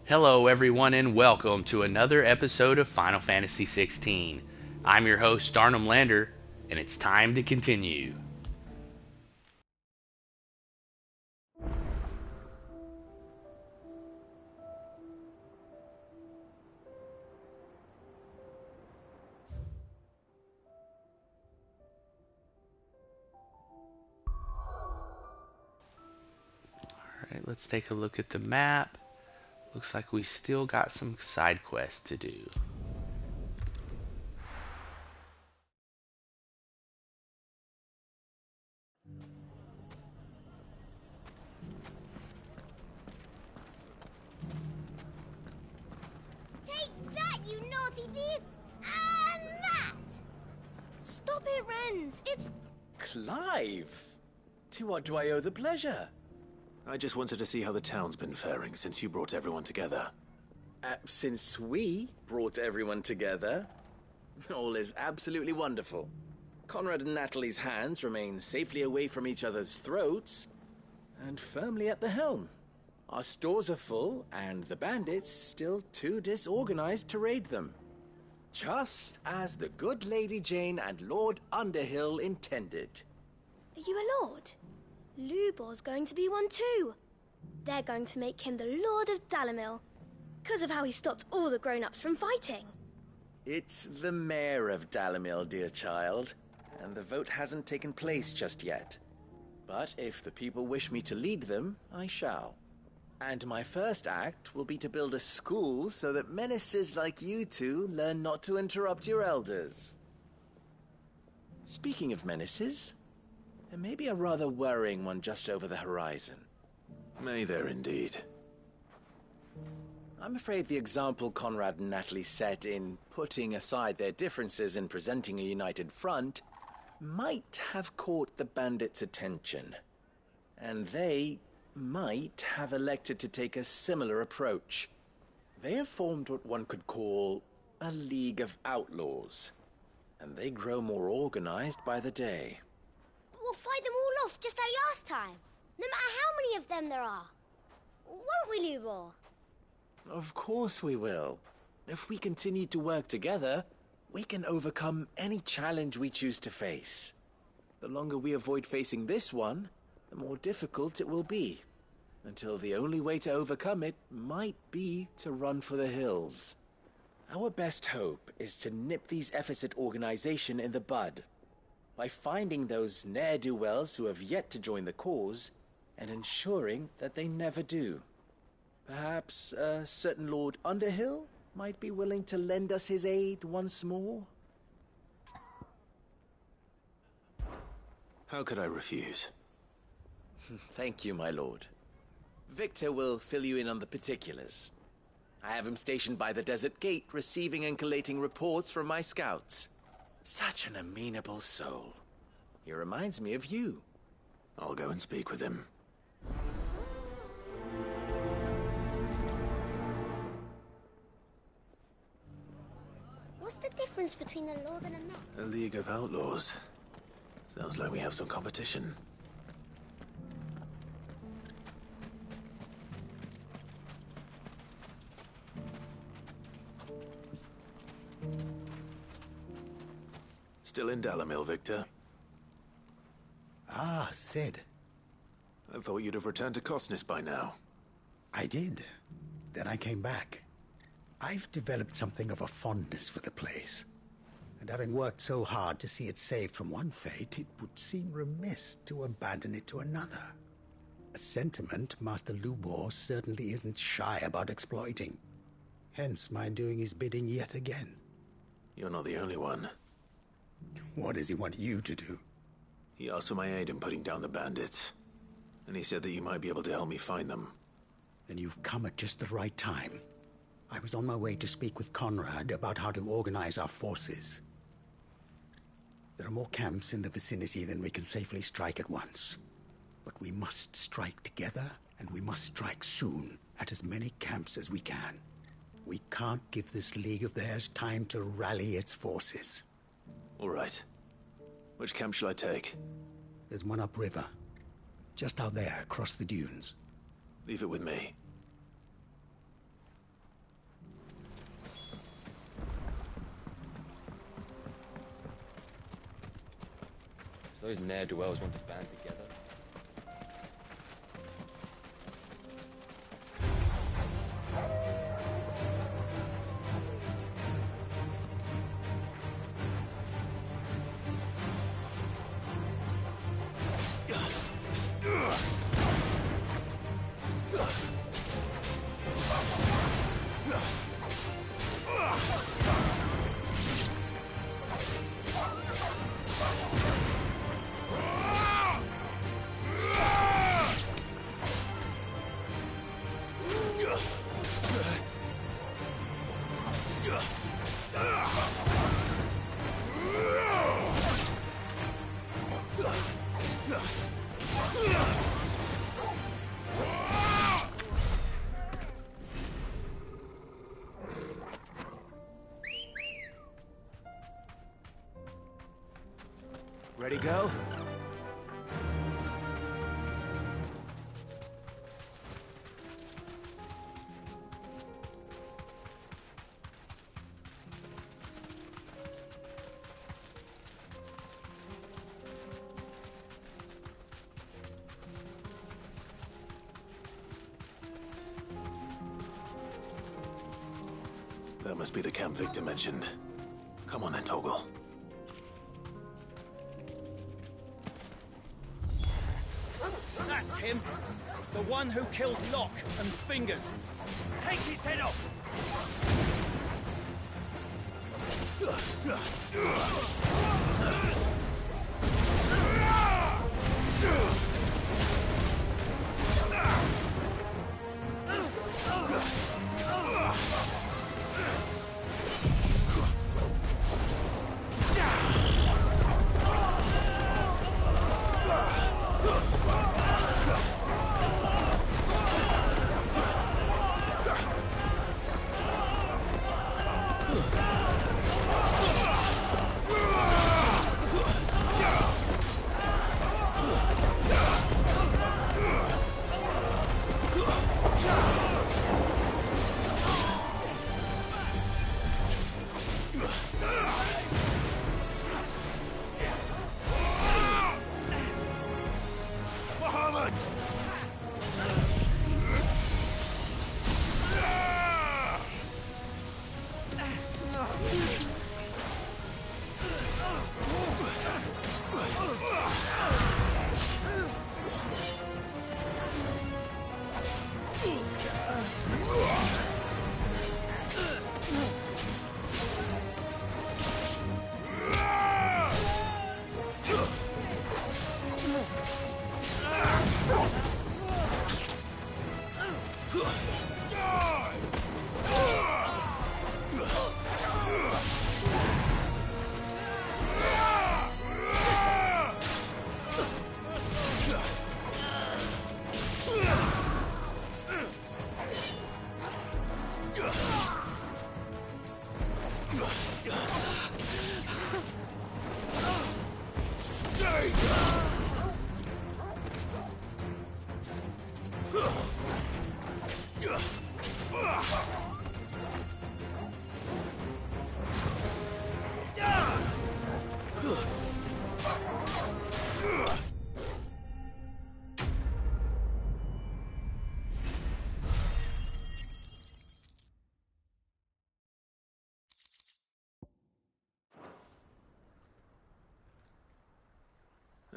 Hello, everyone, and welcome to another episode of Final Fantasy XVI. I'm your host, Darnum Lander, and it's time to continue. Alright, let's take a look at the map. Looks like we still got some side quests to do. Take that, you naughty thief! And that! Stop it, Renz! It's... Clive! To what do I owe the pleasure? I just wanted to see how the town's been faring since you brought everyone together. Since we brought everyone together, all is absolutely wonderful. Conrad and Natalie's hands remain safely away from each other's throats and firmly at the helm. Our stores are full, and the bandits still too disorganized to raid them. Just as the good Lady Jane and Lord Underhill intended. Are you a lord? Lubor's going to be one too. They're going to make him the Lord of Dalimil, because of how he stopped all the grown-ups from fighting. It's the mayor of Dalimil, dear child, and the vote hasn't taken place just yet. But if the people wish me to lead them, I shall. And my first act will be to build a school so that menaces like you two learn not to interrupt your elders. Speaking of menaces, there may be a rather worrying one just over the horizon. May there indeed. I'm afraid the example Conrad and Natalie set in putting aside their differences and presenting a united front might have caught the bandits' attention. And they might have elected to take a similar approach. They have formed what one could call a League of Outlaws, and they grow more organized by the day. But we'll fight them all off just like last time, no matter how many of them there are. Won't we, Lubor? Of course we will. If we continue to work together, we can overcome any challenge we choose to face. The longer we avoid facing this one, the more difficult it will be, until the only way to overcome it might be to run for the hills. Our best hope is to nip these efforts at organization in the bud, by finding those ne'er-do-wells who have yet to join the cause, and ensuring that they never do. Perhaps a certain Lord Underhill might be willing to lend us his aid once more? How could I refuse? Thank you, my lord. Victor will fill you in on the particulars. I have him stationed by the desert gate, receiving and collating reports from my scouts. Such an amenable soul. He reminds me of you. I'll go and speak with him. What's the difference between a lord and a man? A League of Outlaws. Sounds like we have some competition. Still in Dalimil, Victor? Ah, Sid. I thought you'd have returned to Cosnis by now. I did. Then I came back. I've developed something of a fondness for the place. And having worked so hard to see it saved from one fate, it would seem remiss to abandon it to another. A sentiment Master Lubor certainly isn't shy about exploiting. Hence my doing his bidding yet again. You're not the only one. What does he want you to do? He asked for my aid in putting down the bandits. And he said that you might be able to help me find them. Then you've come at just the right time. I was on my way to speak with Conrad about how to organize our forces. There are more camps in the vicinity than we can safely strike at once. But we must strike together, and we must strike soon at as many camps as we can. We can't give this league of theirs time to rally its forces. All right. Which camp shall I take? There's one upriver. Just out there, across the dunes. Leave it with me. If those ne'er-do-wells want to band together... Ready, girl? That must be the camp Victor mentioned. Come on then, Toggle. That's him! The one who killed Locke and Fingers! Take his head off!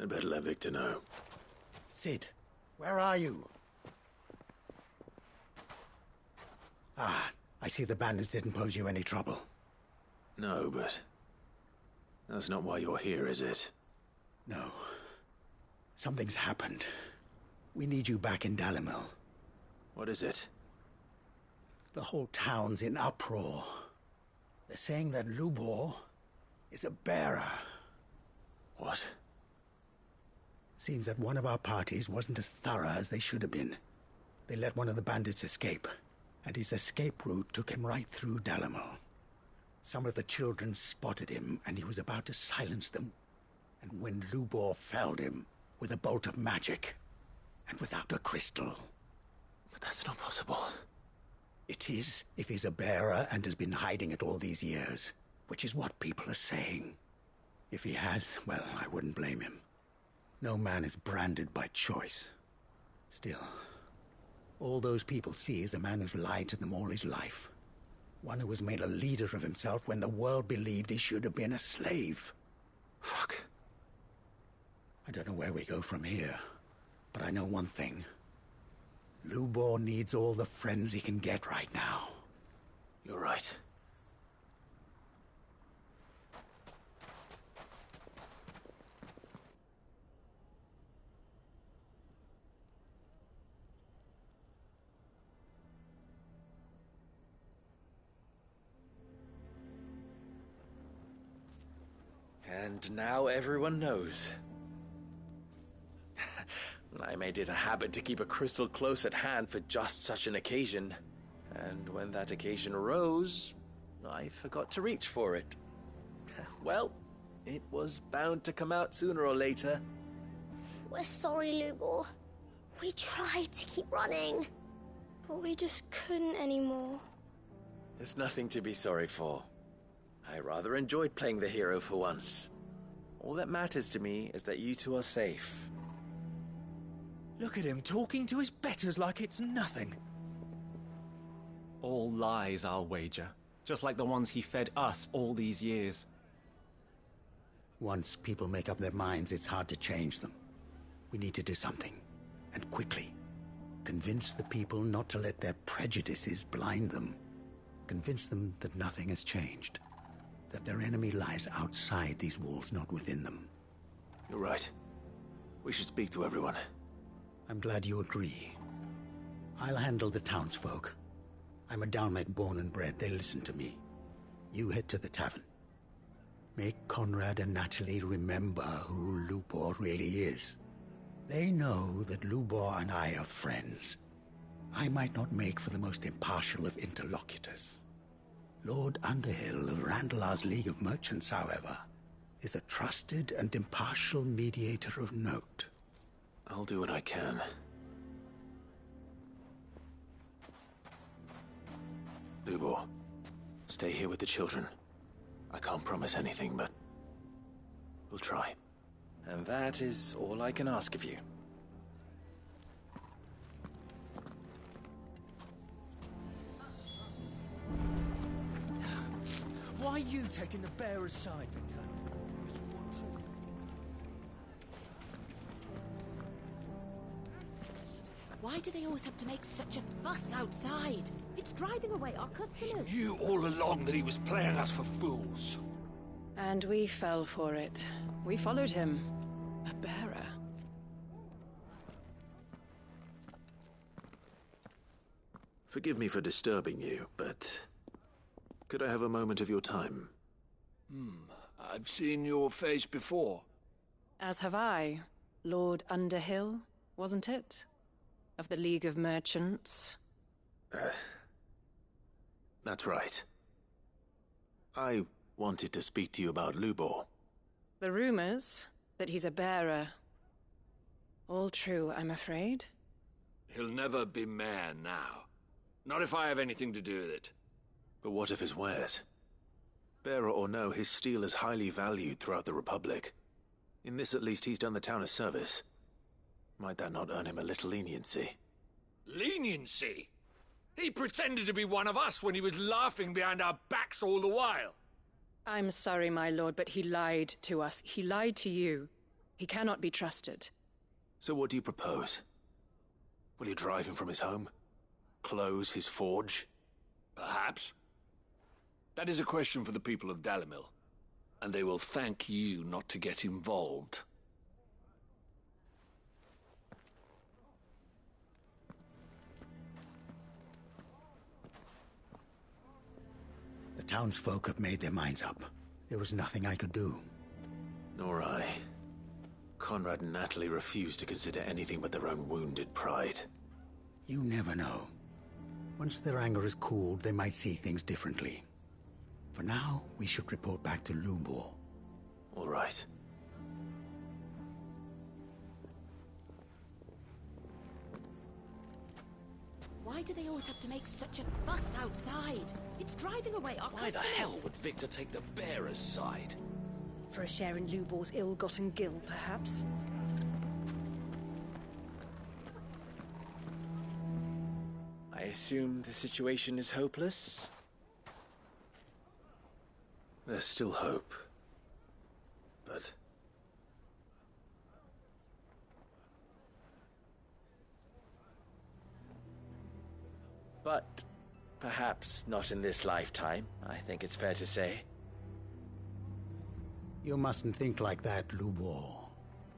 I'd better let Victor know. Sid, where are you? Ah, I see the bandits didn't pose you any trouble. No, but... that's not why you're here, is it? No. Something's happened. We need you back in Dalimil. What is it? The whole town's in uproar. They're saying that Lubor is a bearer. What? Seems that one of our parties wasn't as thorough as they should have been. They let one of the bandits escape, and his escape route took him right through Dalimil. Some of the children spotted him, and he was about to silence them. And when Lubor felled him with a bolt of magic, and without a crystal. But that's not possible. It is, if he's a bearer and has been hiding it all these years, which is what people are saying. If he has, well, I wouldn't blame him. No man is branded by choice. Still, all those people see is a man who's lied to them all his life. One who was made a leader of himself when the world believed he should have been a slave. Fuck. I don't know where we go from here, but I know one thing. Lubor needs all the friends he can get right now. You're right. And now everyone knows. I made it a habit to keep a crystal close at hand for just such an occasion. And when that occasion arose, I forgot to reach for it. Well, it was bound to come out sooner or later. We're sorry, Lubor. We tried to keep running. But we just couldn't anymore. There's nothing to be sorry for. I rather enjoyed playing the hero for once. All that matters to me is that you two are safe. Look at him talking to his betters like it's nothing. All lies, I'll wager. Just like the ones he fed us all these years. Once people make up their minds, it's hard to change them. We need to do something, and quickly. Convince the people not to let their prejudices blind them. Convince them that nothing has changed. That their enemy lies outside these walls, not within them. You're right. We should speak to everyone. I'm glad you agree. I'll handle the townsfolk. I'm a Dalmet born and bred. They listen to me. You head to the tavern. Make Conrad and Natalie remember who Lubor really is. They know that Lubor and I are friends. I might not make for the most impartial of interlocutors. Lord Underhill of Randalar's League of Merchants, however, is a trusted and impartial mediator of note. I'll do what I can. Lubor, stay here with the children. I can't promise anything, but we'll try. And that is all I can ask of you. Why are you taking the bearer's side, Victor? Why do they always have to make such a fuss outside? It's driving away our customers. He knew all along that he was playing us for fools. And we fell for it. We followed him. A bearer. Forgive me for disturbing you, but could I have a moment of your time? I've seen your face before. As have I. Lord Underhill, wasn't it? Of the League of Merchants. That's right. I wanted to speak to you about Lubor. The rumors that he's a bearer. All true, I'm afraid. He'll never be mayor now. Not if I have anything to do with it. But what of his wares? Bearer or no, his steel is highly valued throughout the Republic. In this at least he's done the town a service. Might that not earn him a little leniency? Leniency? He pretended to be one of us when he was laughing behind our backs all the while. I'm sorry, my lord, but he lied to us. He lied to you. He cannot be trusted. So what do you propose? Will you drive him from his home? Close his forge? Perhaps. That is a question for the people of Dalimil, and they will thank you not to get involved. The townsfolk have made their minds up. There was nothing I could do. Nor I. Conrad and Natalie refused to consider anything but their own wounded pride. You never know. Once their anger is cooled, they might see things differently. For now, we should report back to Lubor. All right. Why do they always have to make such a fuss outside? It's driving away our Why customers. the hell would Victor take the bearer's side? For a share in Lubor's ill-gotten gil, perhaps? assume the situation is hopeless? There's still hope. But... But perhaps not in this lifetime, I think it's fair to say. You mustn't think like that, Lubor.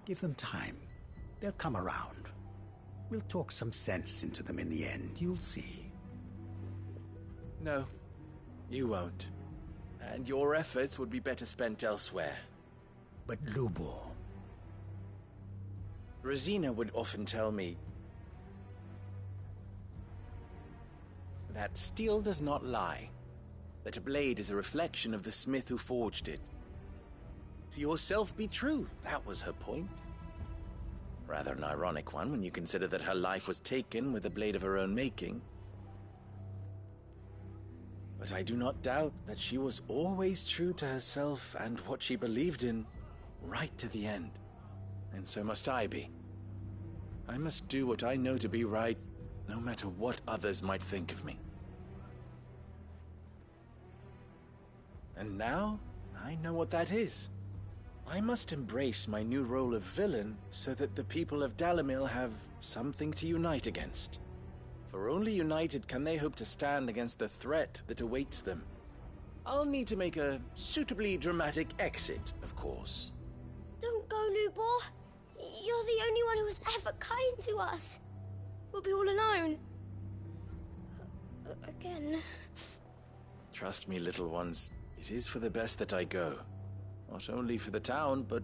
Give them time. They'll come around. We'll talk some sense into them in the end, you'll see. No, you won't. And your efforts would be better spent elsewhere. But Lubor... Rosina would often tell me that steel does not lie, that a blade is a reflection of the smith who forged it. To yourself be true, that was her point. Rather an ironic one when you consider that her life was taken with a blade of her own making. But I do not doubt that she was always true to herself and what she believed in, right to the end. And so must I be. I must do what I know to be right, no matter what others might think of me. And now, I know what that is. I must embrace my new role of villain so that the people of Dalimil have something to unite against. For only united can they hope to stand against the threat that awaits them. I'll need to make a suitably dramatic exit, of course. Don't go, Lubor. You're the only one who was ever kind to us. We'll be all alone. Again. Trust me, little ones. It is for the best that I go. Not only for the town, but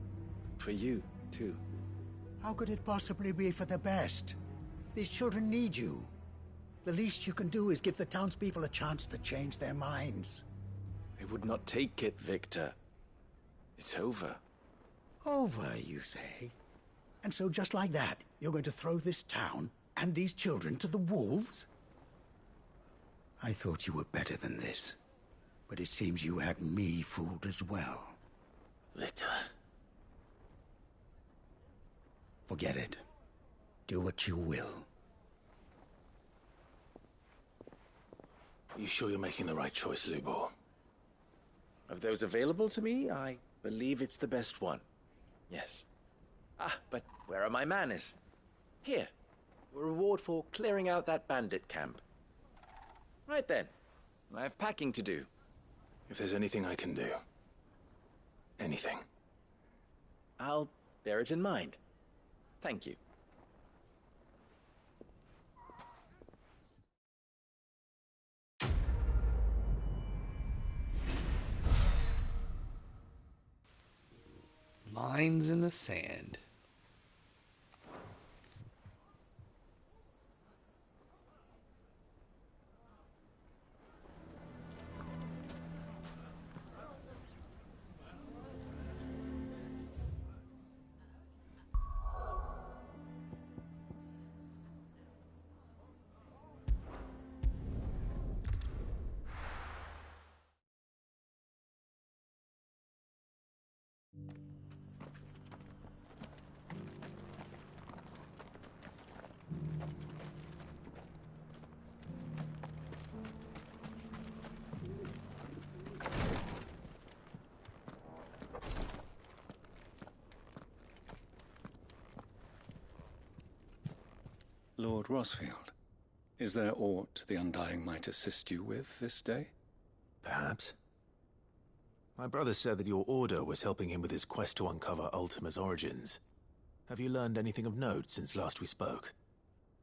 for you, too. How could it possibly be for the best? These children need you. The least you can do is give the townspeople a chance to change their minds. They would not take it, Victor. It's over. Over, you say? And so just like that, you're going to throw this town and these children to the wolves? I thought you were better than this. But it seems you had me fooled as well. Victor. Forget it. Do what you will. You sure you're making the right choice, Lubor? Of those available to me, I believe it's the best one. Yes. Ah, but where are my manners? Here. A reward for clearing out that bandit camp. Right then. I have packing to do. If there's anything I can do. Anything. I'll bear it in mind. Thank you. Lines in the sand. Lord Rosfield, is there aught the Undying might assist you with this day? Perhaps. My brother said that your order was helping him with his quest to uncover Ultima's origins. Have you learned anything of note since last we spoke?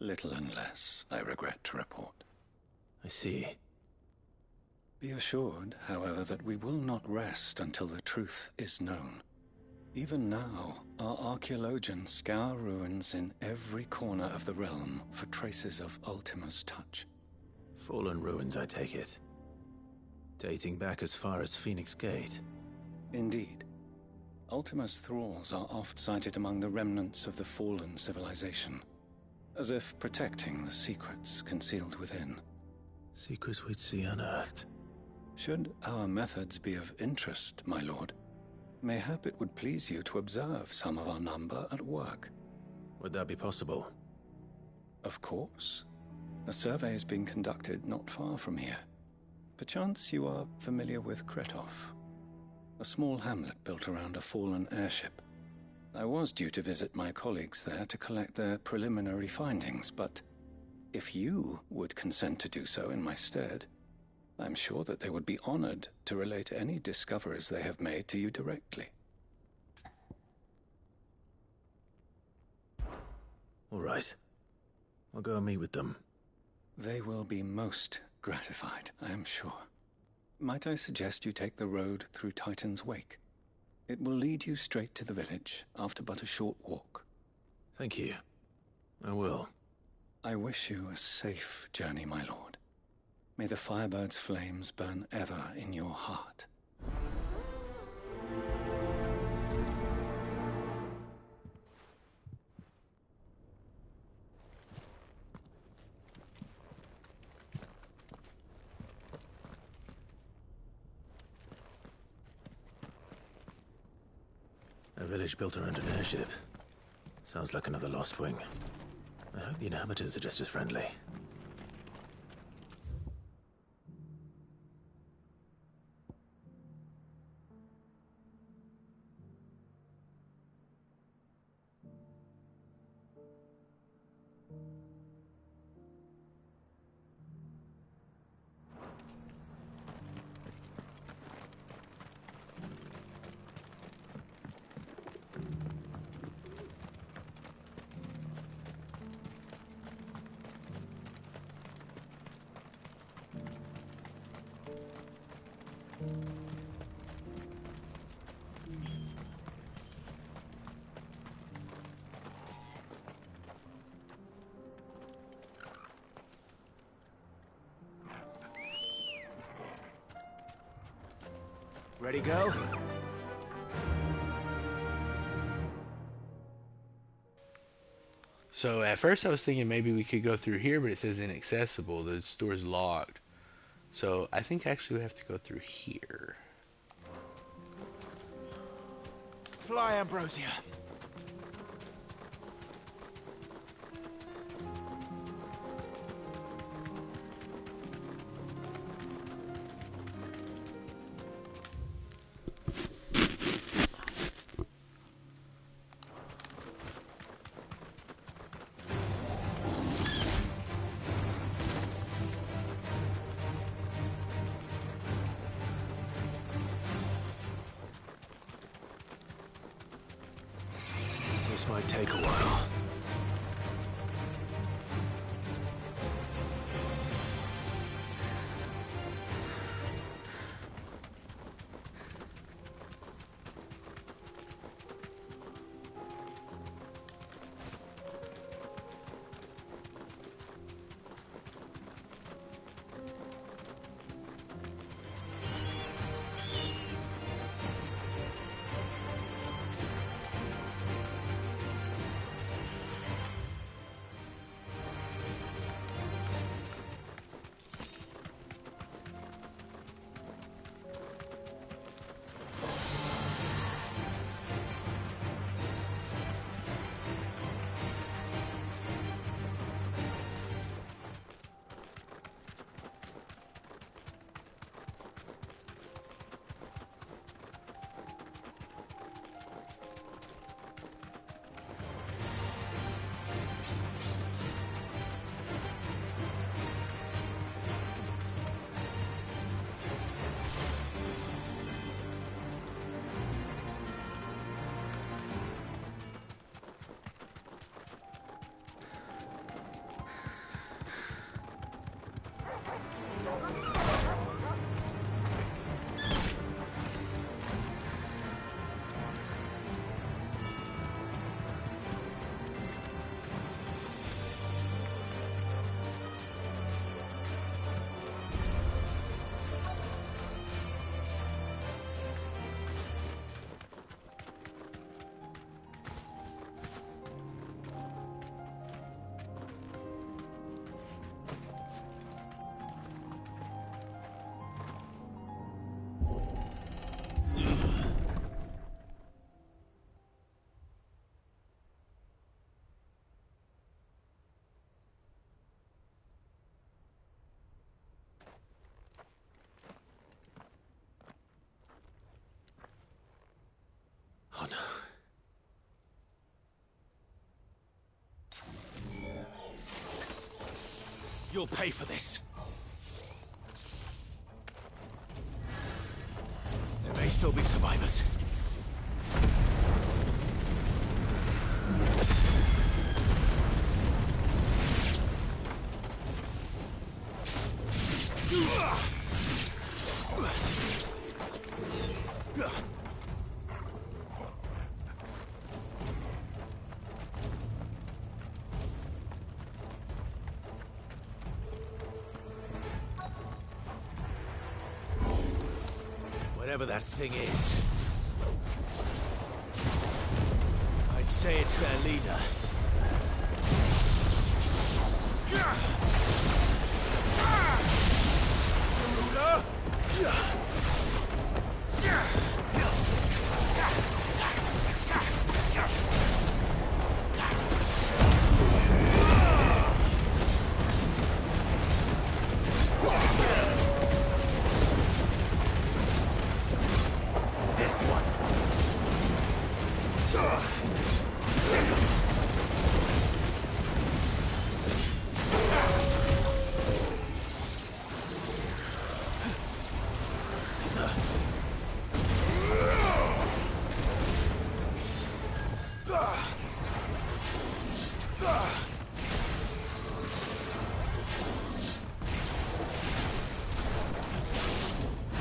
Little and less, I regret to report. I see. Be assured, however, that we will not rest until the truth is known. Even now, our archaeologians scour ruins in every corner of the realm for traces of Ultima's touch. Fallen ruins, I take it. Dating back as far as Phoenix Gate. Indeed. Ultima's thralls are oft sighted among the remnants of the fallen civilization, as if protecting the secrets concealed within. Secrets we'd see unearthed. Should our methods be of interest, my lord, mayhap it would please you to observe some of our number at work. Would that be possible? Of course. A survey is being conducted not far from here. Perchance you are familiar with Kretov, a small hamlet built around a fallen airship. I was due to visit my colleagues there to collect their preliminary findings, but if you would consent to do so in my stead, I'm sure that they would be honored to relate any discoveries they have made to you directly. All right. I'll go and meet with them. They will be most gratified, I am sure. Might I suggest you take the road through Titan's Wake? It will lead you straight to the village after but a short walk. Thank you. I will. I wish you a safe journey, my lord. May the Firebird's flames burn ever in your heart. A village built around an airship. Sounds like another lost wing. I hope the inhabitants are just as friendly. Ready, go? So at first I was thinking maybe we could go through here, but it says inaccessible. The store's locked. So I think actually we have to go through here. Fly, Ambrosia. This might take a while. You'll pay for this. There may still be survivors. Whatever that thing is, I'd say it's their leader.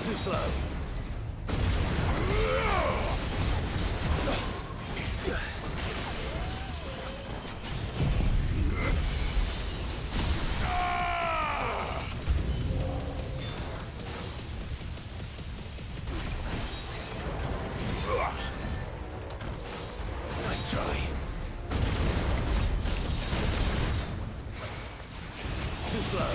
Too slow. Nice try. Too slow.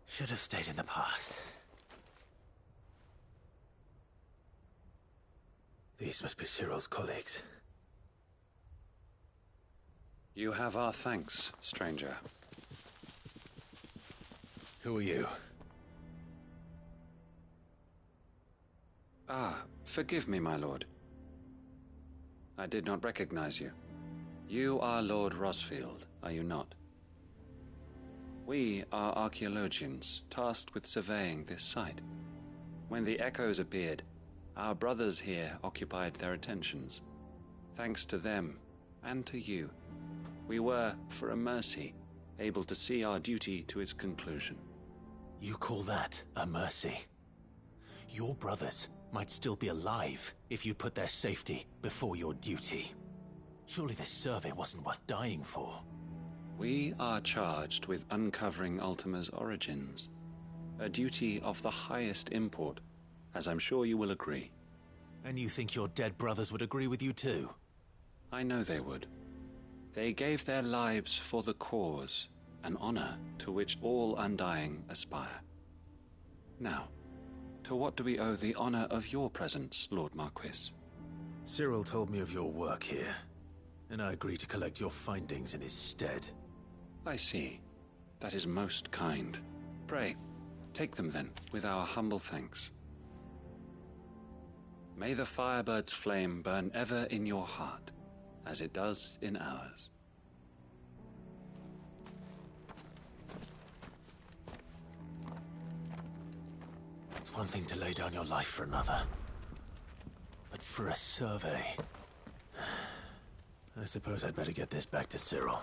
Should have stayed in the past. These must be Cyril's colleagues. You have our thanks, stranger. Who are you? Ah, forgive me, my lord. I did not recognize you. You are Lord Rosfield, are you not? We are archaeologians, tasked with surveying this site. When the echoes appeared, our brothers here occupied their attentions. Thanks to them, and to you, we were, for a mercy, able to see our duty to its conclusion. You call that a mercy? Your brothers might still be alive if you put their safety before your duty. Surely this survey wasn't worth dying for. We are charged with uncovering Ultima's origins, a duty of the highest import, as I'm sure you will agree. And you think your dead brothers would agree with you too? I know they would. They gave their lives for the cause, an honor to which all undying aspire. Now, to what do we owe the honor of your presence, Lord Marquis? Cyril told me of your work here, and I agree to collect your findings in his stead. I see. That is most kind. Pray, take them then, with our humble thanks. May the Firebird's flame burn ever in your heart, as it does in ours. It's one thing to lay down your life for another. But for a survey... I suppose I'd better get this back to Cyril.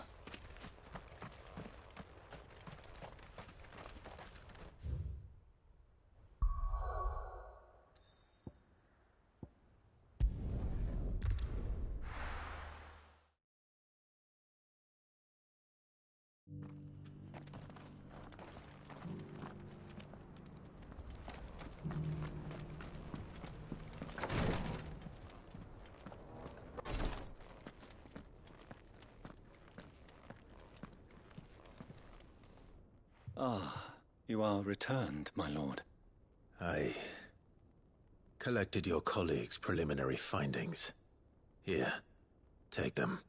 Ah, you are returned, my lord. I collected your colleagues' preliminary findings. Here, take them.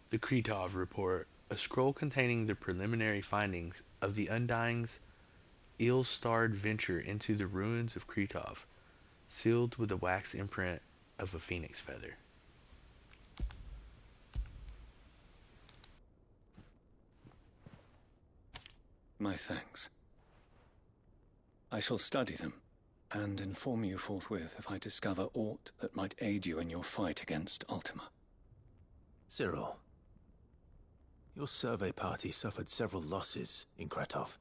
The Kretov Report, a scroll containing the preliminary findings of the Undying's ill-starred venture into the ruins of Kretov, sealed with the wax imprint of a phoenix feather. My thanks. I shall study them, and inform you forthwith if I discover aught that might aid you in your fight against Ultima. Cyril, your survey party suffered several losses in Kretov.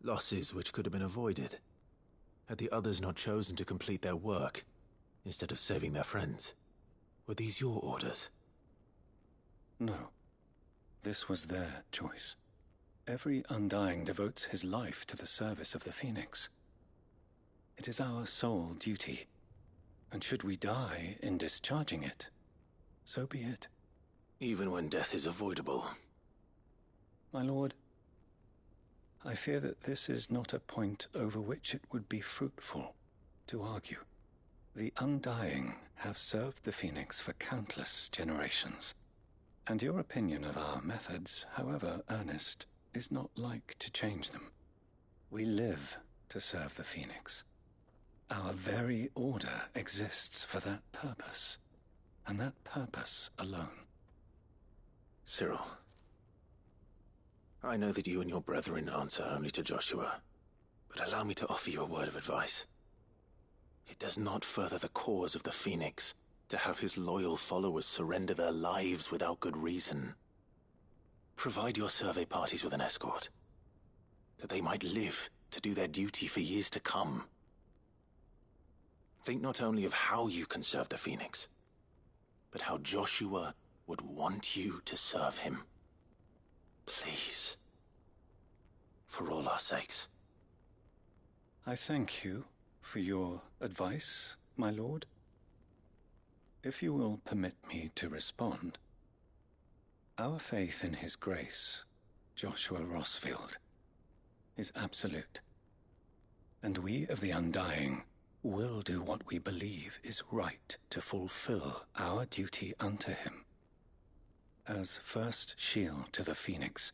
Losses which could have been avoided, had the others not chosen to complete their work, instead of saving their friends. Were these your orders? No. This was their choice. Every Undying devotes his life to the service of the Phoenix. It is our sole duty, and should we die in discharging it, so be it. Even when death is avoidable. My lord, I fear that this is not a point over which it would be fruitful to argue. The Undying have served the Phoenix for countless generations, and your opinion of our methods, however earnest, is not like to change them. We live to serve the Phoenix. Our very order exists for that purpose, and that purpose alone. Cyril, I know that you and your brethren answer only to Joshua, but allow me to offer you a word of advice. It does not further the cause of the Phoenix to have his loyal followers surrender their lives without good reason. Provide your survey parties with an escort, that they might live to do their duty for years to come. Think not only of how you can serve the Phoenix, but how Joshua would want you to serve him. Please. For all our sakes. I thank you for your advice, my lord. If you will permit me to respond, our faith in his grace, Joshua Rossfield, is absolute, and we of the Undying will do what we believe is right to fulfill our duty unto him. As first shield to the Phoenix,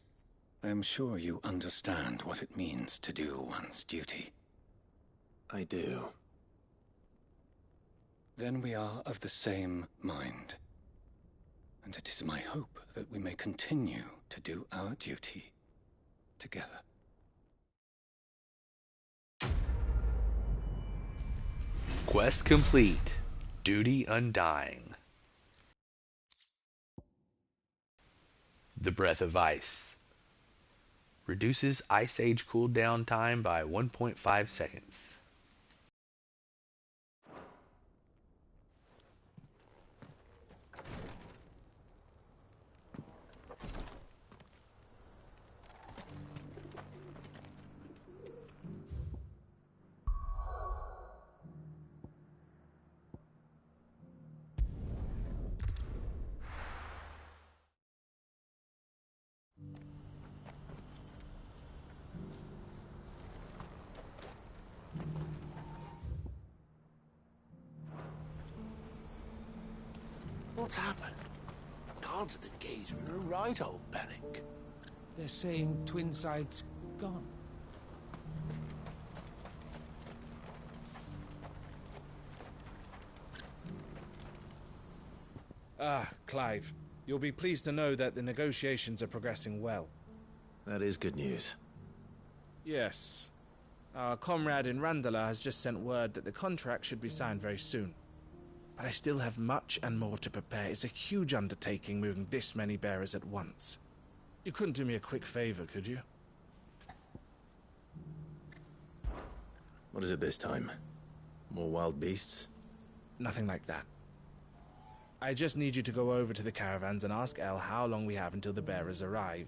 I am sure you understand what it means to do one's duty. I do. Then we are of the same mind, and it is my hope that we may continue to do our duty together. Quest complete. Duty Undying. The Breath of Ice. Reduces Ice Age cooldown time by 1.5 seconds. What's happened? The guards at the gate are in a right old panic. They're saying Twinside's gone. Ah, Clive. You'll be pleased to know that the negotiations are progressing well. That is good news. Yes. Our comrade in Randala has just sent word that the contract should be signed very soon. But I still have much and more to prepare. It's a huge undertaking moving this many bearers at once. You couldn't do me a quick favor, could you? What is it this time? More wild beasts? Nothing like that. I just need you to go over to the caravans and ask El how long we have until the bearers arrive.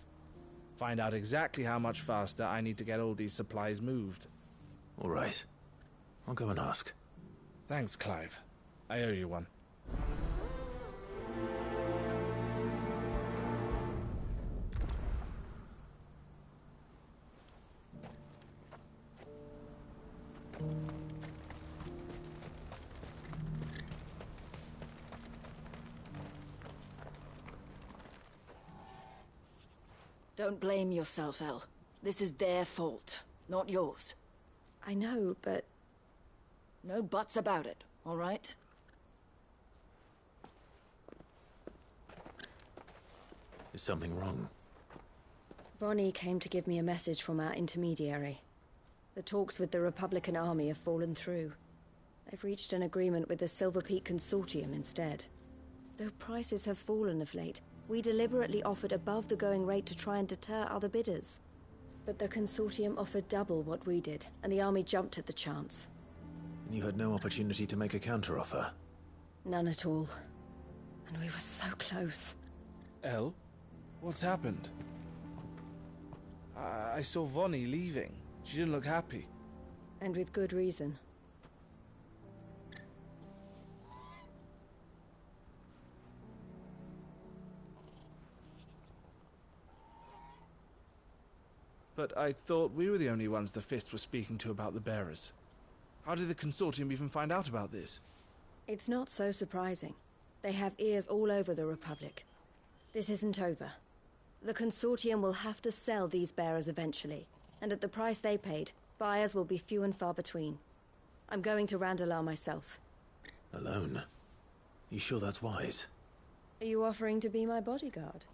Find out exactly how much faster I need to get all these supplies moved. All right. I'll go and ask. Thanks, Clive. I owe you one. Don't blame yourself, El. This is their fault, not yours. I know, but... No buts about it, all right? Is something wrong? Vonnie came to give me a message from our intermediary. The talks with the Republican Army have fallen through. They've reached an agreement with the Silver Peak Consortium instead. Though prices have fallen of late, we deliberately offered above the going rate to try and deter other bidders. But the Consortium offered double what we did, and the Army jumped at the chance. And you had no opportunity to make a counteroffer? None at all. And we were so close. El? What's happened? I saw Vonnie leaving. She didn't look happy. And with good reason. But I thought we were the only ones the Fist were speaking to about the bearers. How did the Consortium even find out about this? It's not so surprising. They have ears all over the Republic. This isn't over. The Consortium will have to sell these bearers eventually, and at the price they paid, buyers will be few and far between. I'm going to Randalar myself. Alone? You sure that's wise? Are you offering to be my bodyguard?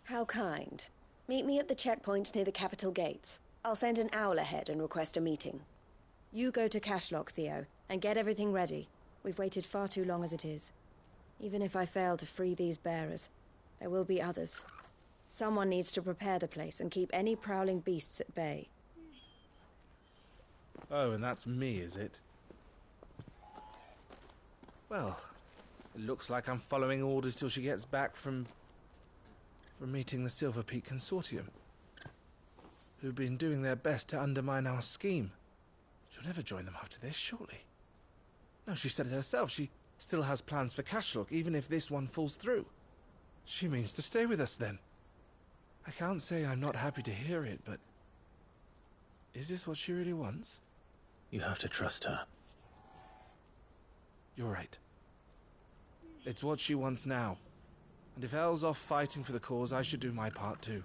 How kind. Meet me at the checkpoint near the capital gates. I'll send an owl ahead and request a meeting. You go to Cashlock, Theo, and get everything ready. We've waited far too long as it is. Even if I fail to free these bearers, there will be others. Someone needs to prepare the place and keep any prowling beasts at bay. Oh, and that's me, is it? Well, it looks like I'm following orders till she gets back from meeting the Silver Peak Consortium, who've been doing their best to undermine our scheme. She'll never join them after this, surely. No, she said it herself. She still has plans for Cashlock, even if this one falls through. She means to stay with us, then. I can't say I'm not happy to hear it, but... is this what she really wants? You have to trust her. You're right. It's what she wants now. And if El's off fighting for the cause, I should do my part too.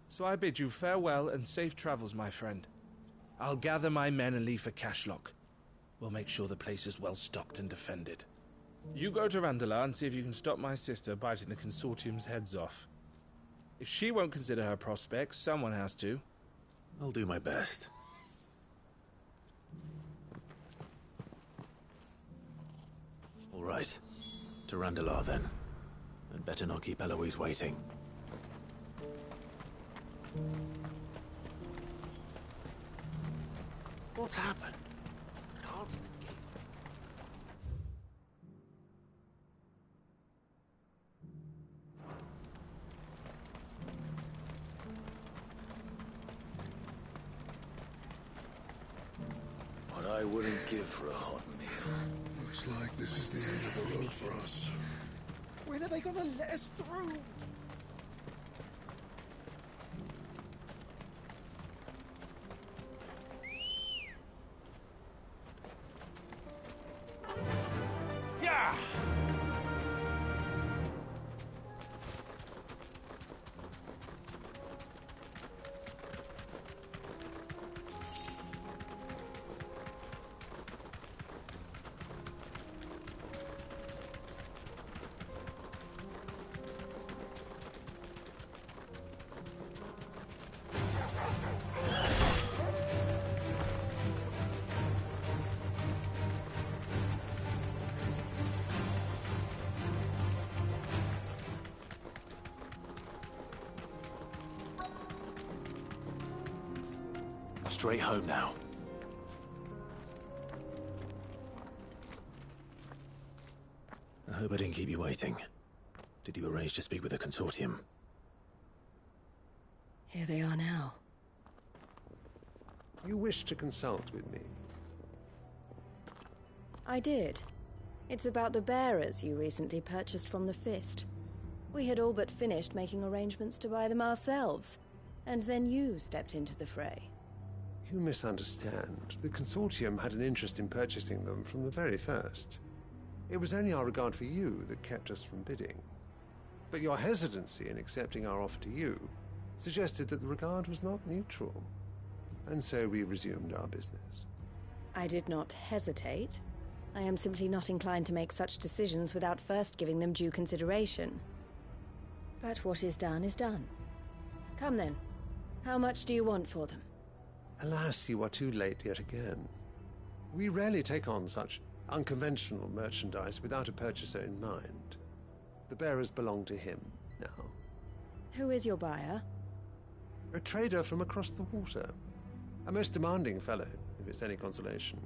So I bid you farewell and safe travels, my friend. I'll gather my men and leave for Cashlock. We'll make sure the place is well stocked and defended. You go to Randalar and see if you can stop my sister biting the Consortium's heads off. If she won't consider her prospects, someone has to. I'll do my best. All right. To Randalar, then. And better not keep Eloise waiting. What's happened? Guards at the gate. What I wouldn't give for a hot meal. Looks like this is the end of the road for us. When are they gonna let us through? Yeah! Straight home now. I hope I didn't keep you waiting. Did you arrange to speak with the consortium? Here they are now. You wish to consult with me? I did. It's about the bearers you recently purchased from the Fist. We had all but finished making arrangements to buy them ourselves, and then you stepped into the fray. You misunderstand. The consortium had an interest in purchasing them from the very first. It was only our regard for you that kept us from bidding. But your hesitancy in accepting our offer to you suggested that the regard was not mutual. And so we resumed our business. I did not hesitate. I am simply not inclined to make such decisions without first giving them due consideration. But what is done is done. Come then. How much do you want for them? Alas, you are too late yet again. We rarely take on such unconventional merchandise without a purchaser in mind. The bearers belong to him now. Who is your buyer? A trader from across the water. A most demanding fellow, if it's any consolation.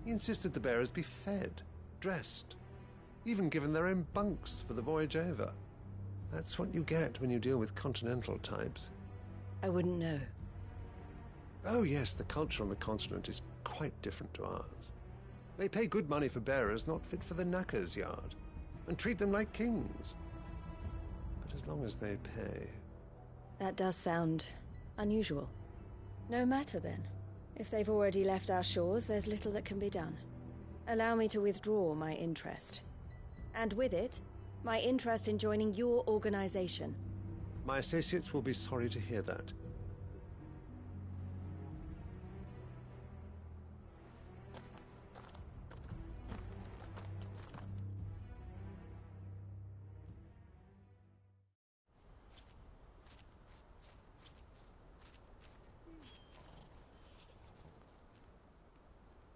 He insisted the bearers be fed, dressed, even given their own bunks for the voyage over. That's what you get when you deal with continental types. I wouldn't know. Oh yes, the culture on the continent is quite different to ours. They pay good money for bearers not fit for the knacker's yard, and treat them like kings. But as long as they pay... That does sound unusual. No matter then. If they've already left our shores, there's little that can be done. Allow me to withdraw my interest. And with it, my interest in joining your organization. My associates will be sorry to hear that.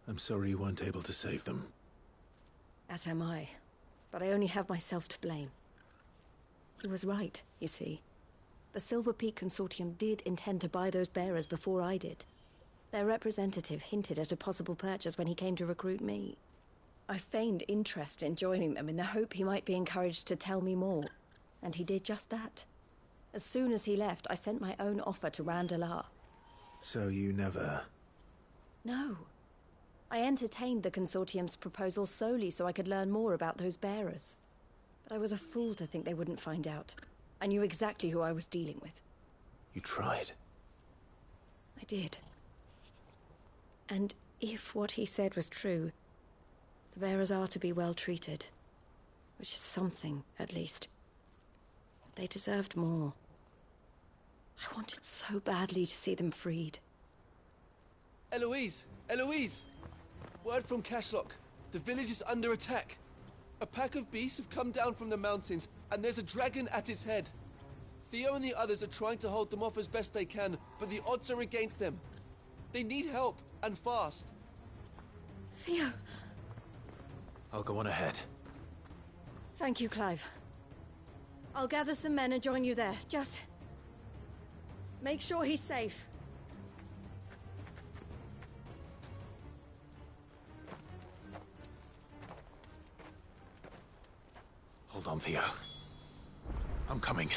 I'm sorry you weren't able to save them. As am I. But I only have myself to blame. He was right, you see. The Silver Peak Consortium did intend to buy those bearers before I did. Their representative hinted at a possible purchase when he came to recruit me. I feigned interest in joining them in the hope he might be encouraged to tell me more. And he did just that. As soon as he left, I sent my own offer to Randalar. So you never... No. I entertained the Consortium's proposal solely so I could learn more about those bearers. But I was a fool to think they wouldn't find out. I knew exactly who I was dealing with. You tried. I did. And if what he said was true, the bearers are to be well treated. Which is something, at least. But they deserved more. I wanted so badly to see them freed. Eloise! Eloise! Word from Cashlock. The village is under attack. A pack of beasts have come down from the mountains, and there's a dragon at its head. Theo and the others are trying to hold them off as best they can, but the odds are against them. They need help, and fast. Theo! I'll go on ahead. Thank you, Clive. I'll gather some men and join you there. Just... make sure he's safe. Hold on, Theo. I'm coming.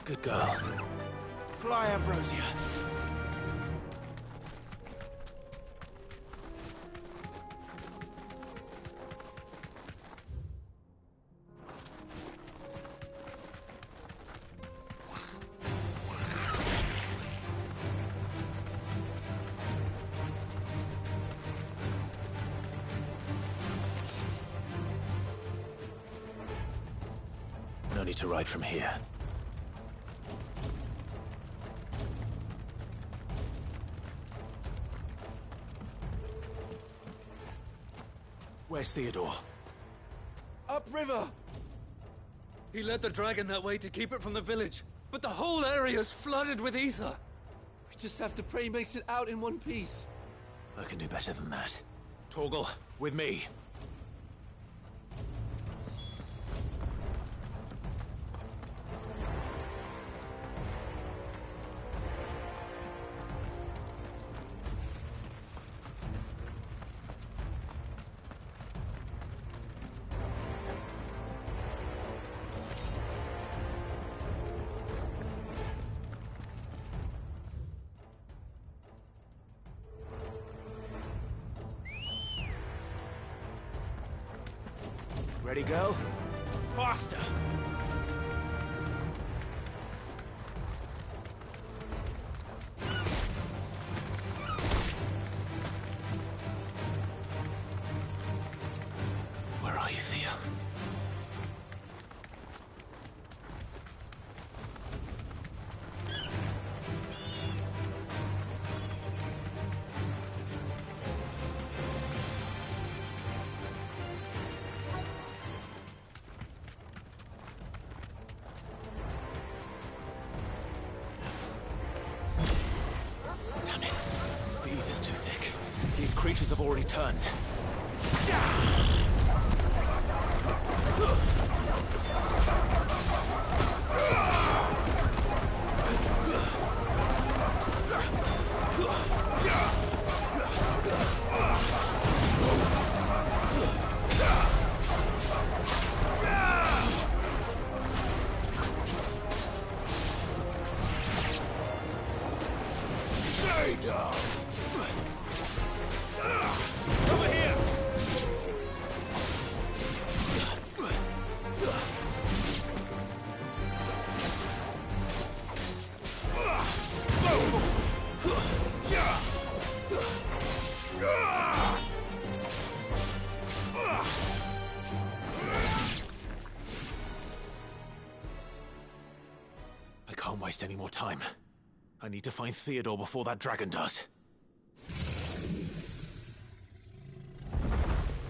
Good girl. Fly, Ambrosia. No need to ride from here. Where's Theodore? Upriver! He led the dragon that way to keep it from the village, but the whole area's flooded with ether. We just have to pray he makes it out in one piece. I can do better than that. Torgal, with me. Ready, girl? Faster! Where are you, Theo? Creatures have already turned. Stay down! Over here! I can't waste any more time. I need to find Theodore before that dragon does.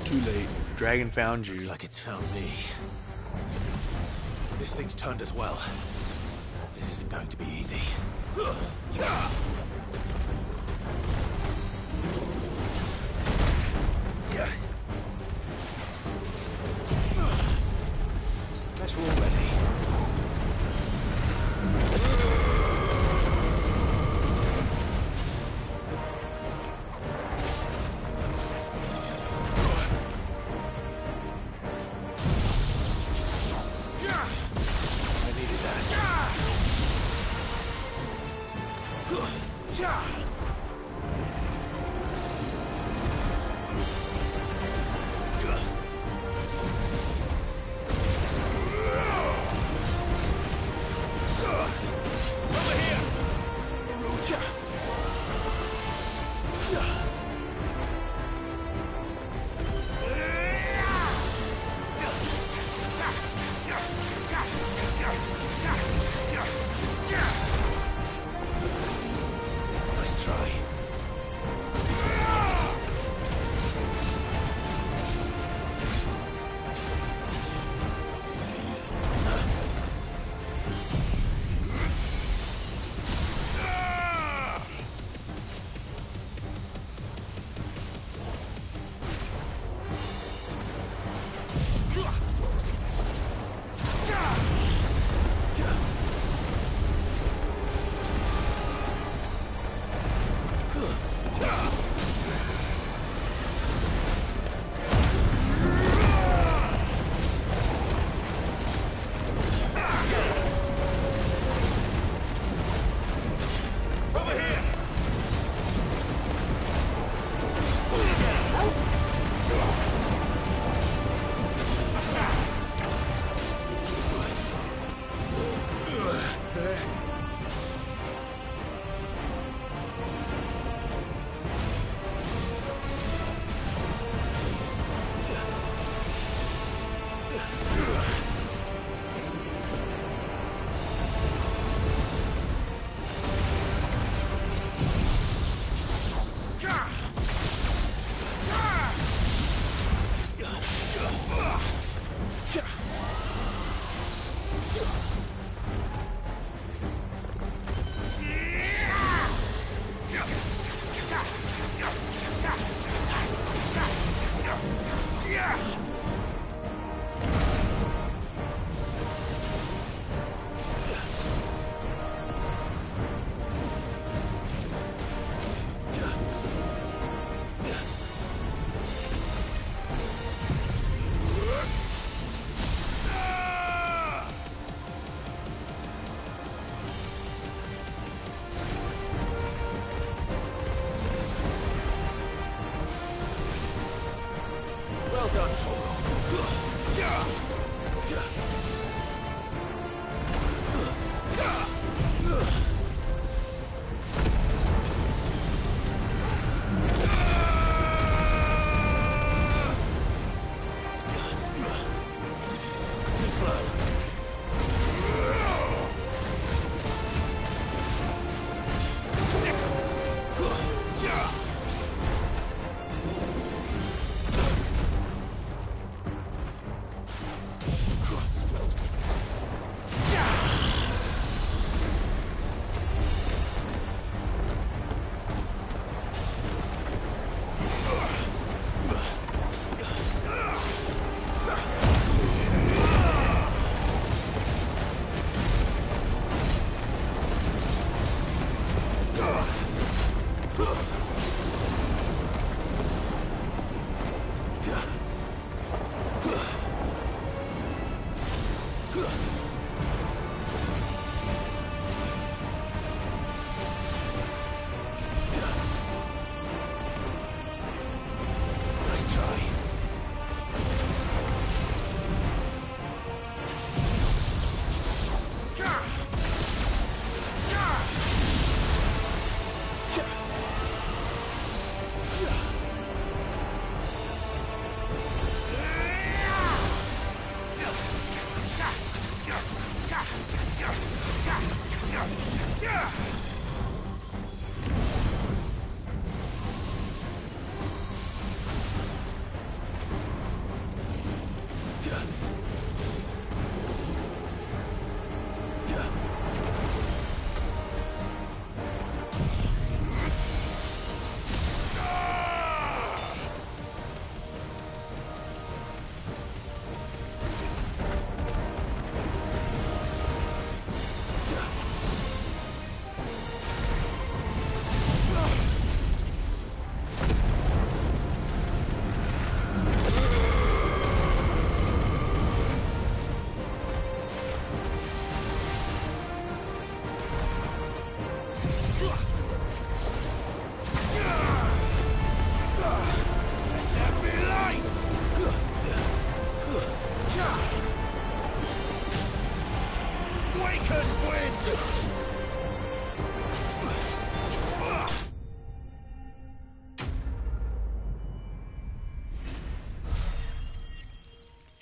Too late. Dragon found you. Looks like it's found me. This thing's turned as well. This isn't going to be easy. Better already. Nice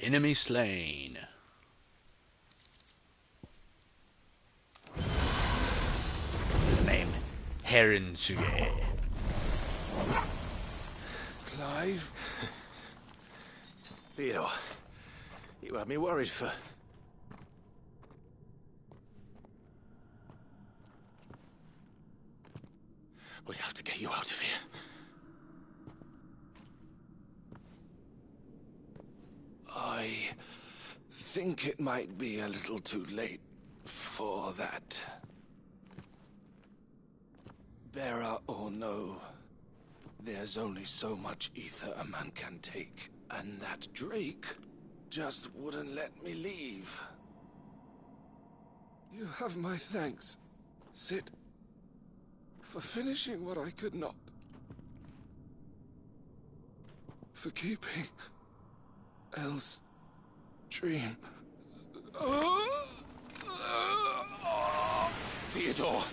Enemy slain. His name, Herensuge. Clive? Theodore, you had me worried for... We have to get you out of here. I think it might be a little too late for that. Bearer or no, there's only so much ether a man can take, and that Drake just wouldn't let me leave. You have my thanks, Sid, for finishing what I could not. For keeping Elle's dream. Theodore!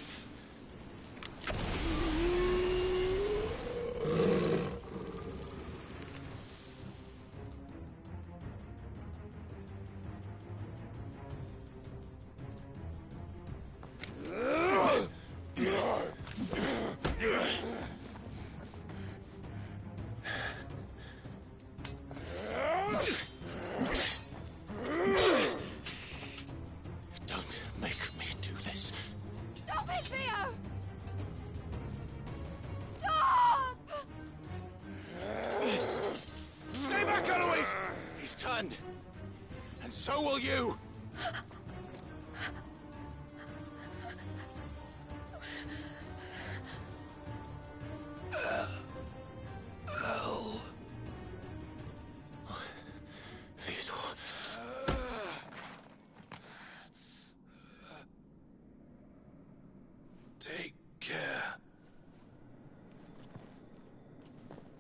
Don't make me do this. Stop it, Theo! Stop! Stay back, Eloise! He's turned. And so will you! Elle. Theodore. Take care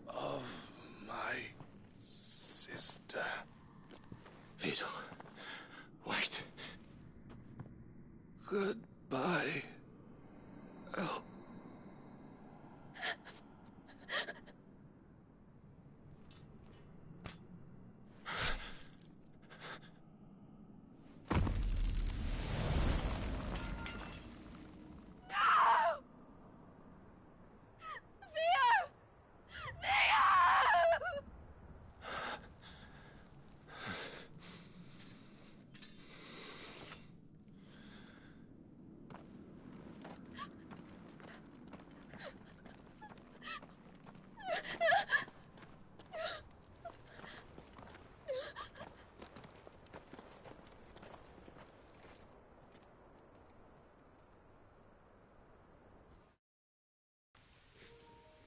of my sister. Theodore, wait. Goodbye, Elle.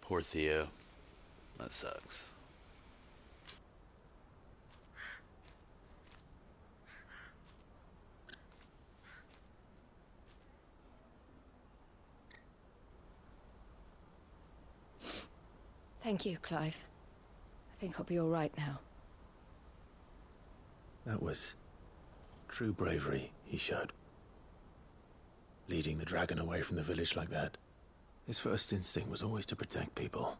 Poor Theo. That sucks. Thank you, Clive. I think I'll be all right now. That was true bravery he showed. Leading the dragon away from the village like that. His first instinct was always to protect people.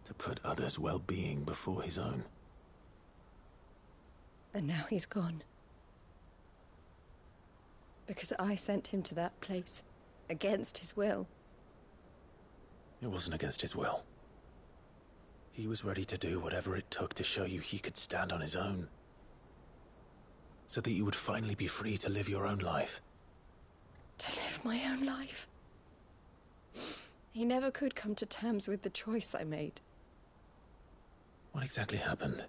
To put others' well-being before his own. And now he's gone. Because I sent him to that place, against his will. It wasn't against his will. He was ready to do whatever it took to show you he could stand on his own. So that you would finally be free to live your own life. To live my own life? He never could come to terms with the choice I made. What exactly happened?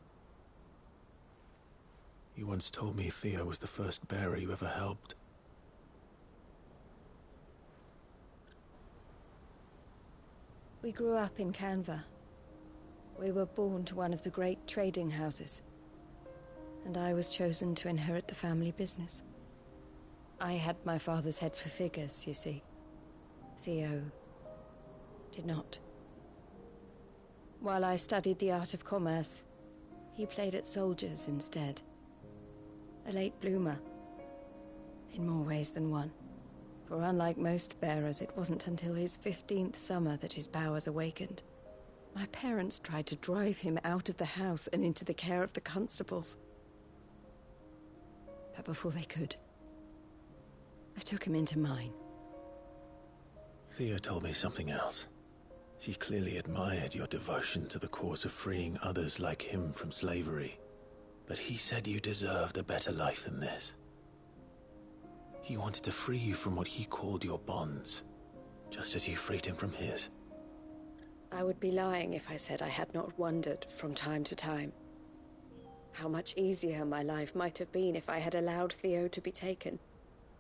You once told me Theo was the first bearer you ever helped. We grew up in Canva. We were born to one of the great trading houses. And I was chosen to inherit the family business. I had my father's head for figures, you see. Theo did not. While I studied the art of commerce, he played at soldiers instead. A late bloomer, in more ways than one. For unlike most bearers, it wasn't until his 15th summer that his powers awakened. My parents tried to drive him out of the house and into the care of the constables. But before they could, I took him into mine. Theo told me something else. He clearly admired your devotion to the cause of freeing others like him from slavery. But he said you deserved a better life than this. He wanted to free you from what he called your bonds, just as you freed him from his. I would be lying if I said I had not wondered from time to time how much easier my life might have been if I had allowed Theo to be taken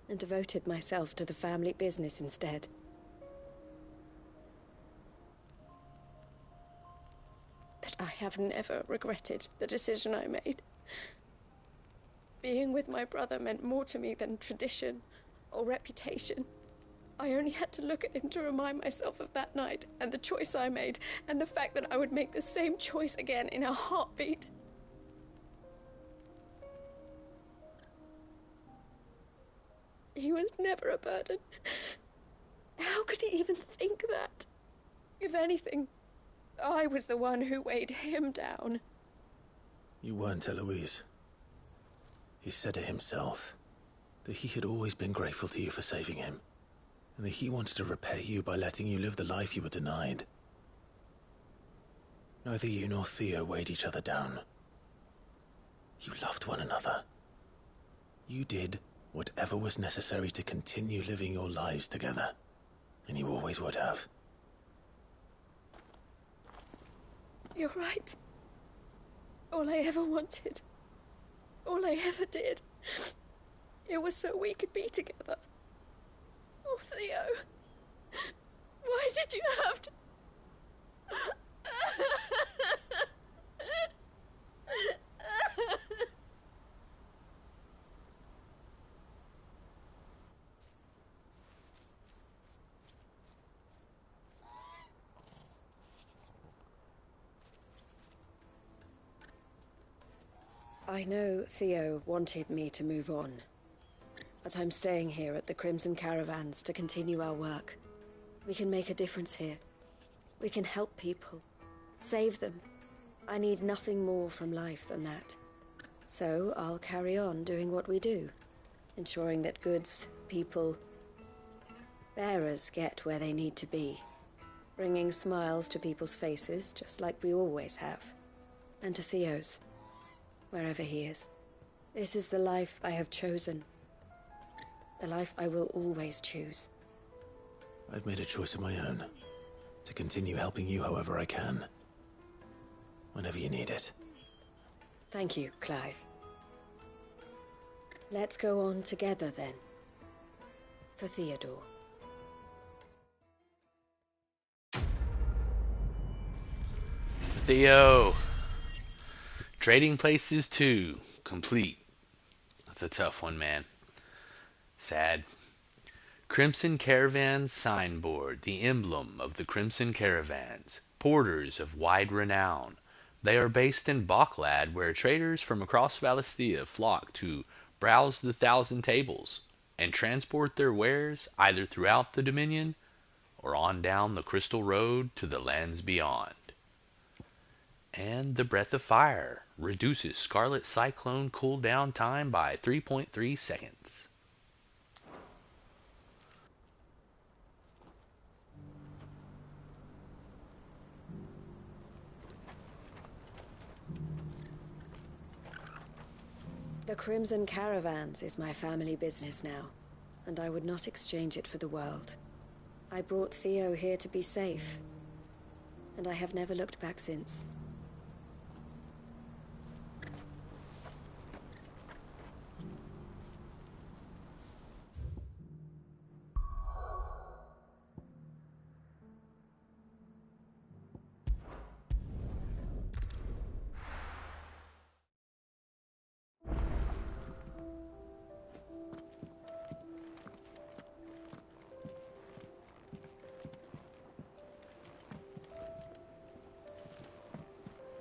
and devoted myself to the family business instead. But I have never regretted the decision I made. Being with my brother meant more to me than tradition or reputation. I only had to look at him to remind myself of that night and the choice I made and the fact that I would make the same choice again in a heartbeat. He was never a burden. How could he even think that? If anything, I was the one who weighed him down. You weren't, Eloise. He said it himself, that he had always been grateful to you for saving him, and that he wanted to repay you by letting you live the life you were denied. Neither you nor Theo weighed each other down. You loved one another. You did whatever was necessary to continue living your lives together, and you always would have. You're right. All I ever wanted, all I ever did, it was so we could be together. Oh, Theo, why did you have to... I know Theo wanted me to move on, but I'm staying here at the Crimson Caravans to continue our work. We can make a difference here. We can help people, save them. I need nothing more from life than that. So I'll carry on doing what we do, ensuring that goods, people, bearers get where they need to be, bringing smiles to people's faces just like we always have, and to Theo's. Wherever he is. This is the life I have chosen. The life I will always choose. I've made a choice of my own, to continue helping you however I can. Whenever you need it. Thank you, Clive. Let's go on together then. For Theodore. Theo. Trading Places 2, complete. That's a tough one, man. Sad. Crimson Caravans signboard, the emblem of the Crimson Caravans, porters of wide renown. They are based in Bocklad, where traders from across Valisthea flock to browse the thousand tables and transport their wares either throughout the Dominion or on down the Crystal Road to the lands beyond. And the Breath of Fire reduces Scarlet Cyclone cooldown time by 3.3 seconds. The Crimson Caravans is my family business now, and I would not exchange it for the world. I brought Theo here to be safe, and I have never looked back since.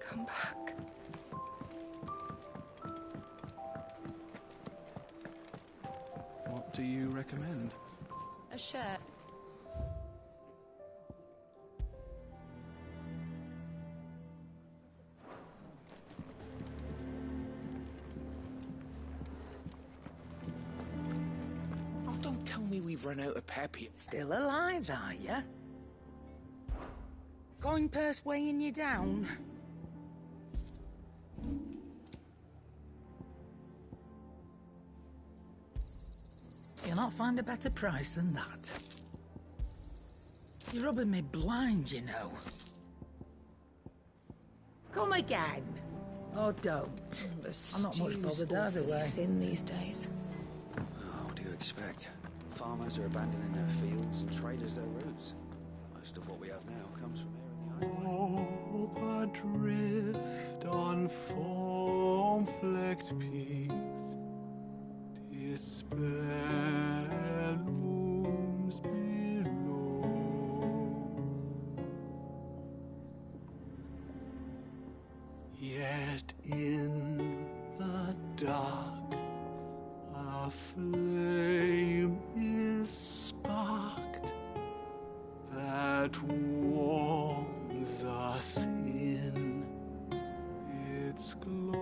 Come back. What do you recommend? A shirt. Oh, don't tell me we've run out of pep yet. Still alive, are ya? Coin purse weighing you down? You'll not find a better price than that. You're rubbing me blind, you know. Come again. Or don't. I'm not much bothered either way. Thin these days. Oh, what do you expect? Farmers are abandoning their fields and traders their roots. Most of what we have now comes from here in the island. Hope adrift on foam-flecked peaks, despair looms below. Yet in the dark, a flame is sparked that warms us in its glow.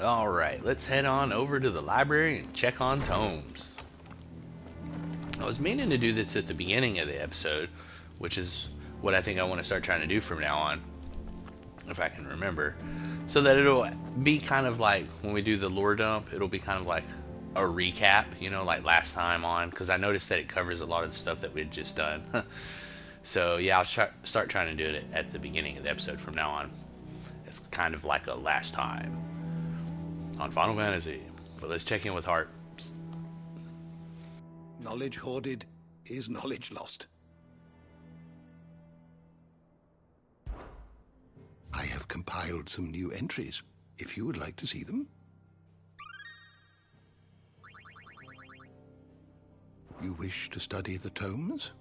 Alright, let's head on over to the library and check on tomes. I was meaning to do this at the beginning of the episode, which is what I think I want to start trying to do from now on, if I can remember, so that it'll be kind of like when we do the lore dump, it'll be kind of like a recap, you know, like last time on, because I noticed that it covers a lot of the stuff that we'd just done. So yeah, I'll start trying to do it at the beginning of the episode from now on. It's kind of like a last time on Final Fantasy. But let's check in with Hart. Knowledge hoarded is knowledge lost. I have compiled some new entries, if you would like to see them. You wish to study the tomes?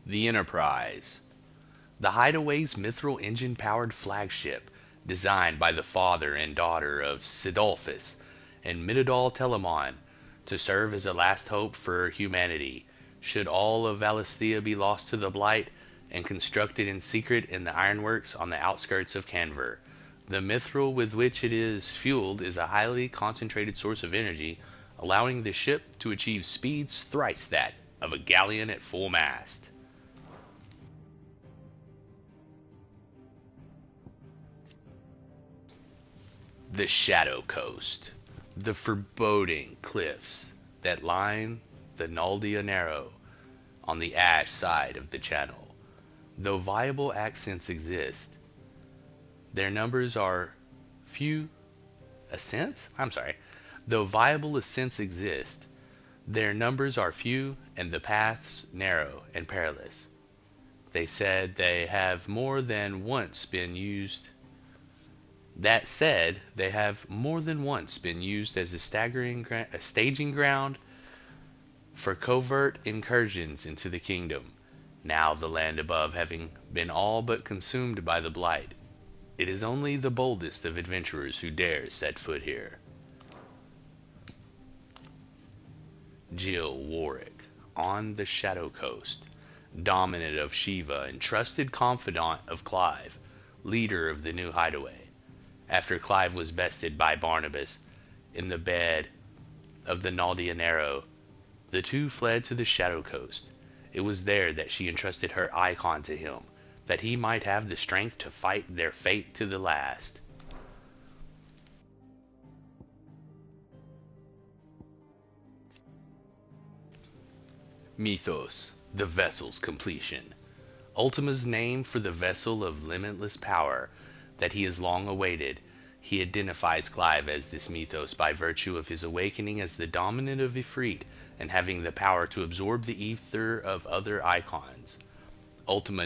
The Enterprise. The Hideaway's mithril engine-powered flagship, designed by the father and daughter of Sidolphus and Midodal Telemon to serve as a last hope for humanity, should all of Valisthea be lost to the Blight, and constructed in secret in the ironworks on the outskirts of Canver. The mithril with which it is fueled is a highly concentrated source of energy, allowing the ship to achieve speeds thrice that of a galleon at full mast. The Shadow Coast. The foreboding cliffs that line the Naldia Narrow on the ash side of the channel. Though viable accents exist, their numbers are few. Ascents? I'm sorry. Though viable ascents exist, their numbers are few and the paths narrow and perilous. They said they have more than once been used. That said, they have more than once been used as a staging ground for covert incursions into the kingdom. Now the land above having been all but consumed by the Blight, It is only the boldest of adventurers who dares set foot here. Jill Warwick, on the Shadow Coast, dominant of Shiva and trusted confidant of Clive, leader of the new hideaway. After Clive was bested by Barnabas in the bed of the Naldianero, the two fled to the Shadow Coast. It was there that she entrusted her icon to him, that he might have the strength to fight their fate to the last. Mythos, the vessel's completion. Ultima's name for the vessel of limitless power that he has long awaited. He identifies Clive as this mythos by virtue of his awakening as the dominant of Ifrit and having the power to absorb the ether of other icons. Ultima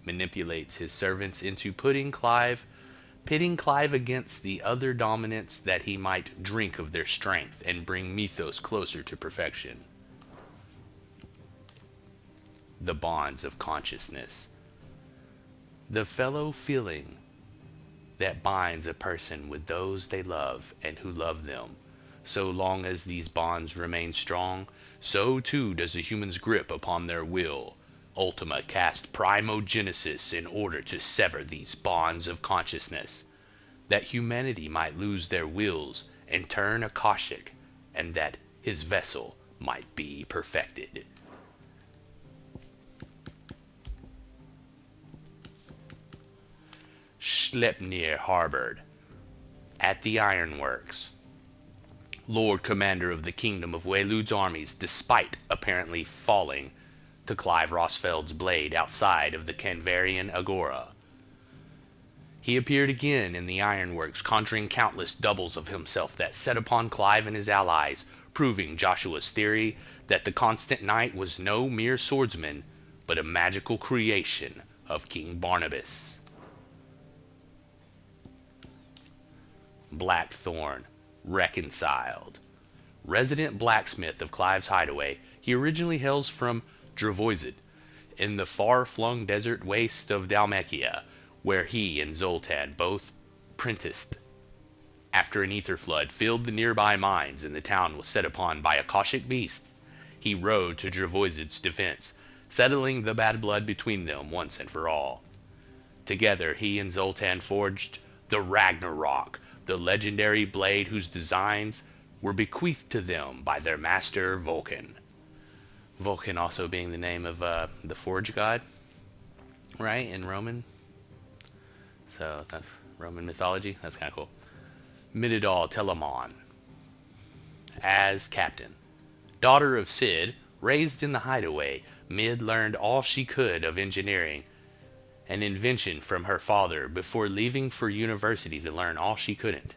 manipulates his servants into pitting Clive against the other dominants that he might drink of their strength and bring Mythos closer to perfection. The bonds of consciousness. The fellow feeling that binds a person with those they love and who love them. So long as these bonds remain strong, so too does a human's grip upon their will. Ultima cast Primogenesis in order to sever these bonds of consciousness, that humanity might lose their wills and turn Akashic, and that his vessel might be perfected. Sleipnir harbored at the ironworks. Lord Commander of the Kingdom of Waylude's armies, despite apparently falling to Clive Rosfeld's blade outside of the Canvarian Agora. He appeared again in the ironworks, conjuring countless doubles of himself that set upon Clive and his allies, proving Joshua's theory that the Constant Knight was no mere swordsman, but a magical creation of King Barnabas. Blackthorn, reconciled. Resident blacksmith of Clive's hideaway, he originally hails from Dravoisid, in the far-flung desert waste of Dalmacia, where he and Zoltan both prenticed. After an ether flood filled the nearby mines and the town was set upon by Akashic beasts, he rode to Dravoisid's defense, settling the bad blood between them once and for all. Together he and Zoltan forged the Ragnarok, the legendary blade whose designs were bequeathed to them by their master Vulcan. Vulcan also being the name of the Forge god, right, in Roman. So that's Roman mythology. That's kind of cool. Mididal Telamon as captain. Daughter of Sid, raised in the hideaway, Mid learned all she could of engineering and invention from her father before leaving for university to learn all she couldn't.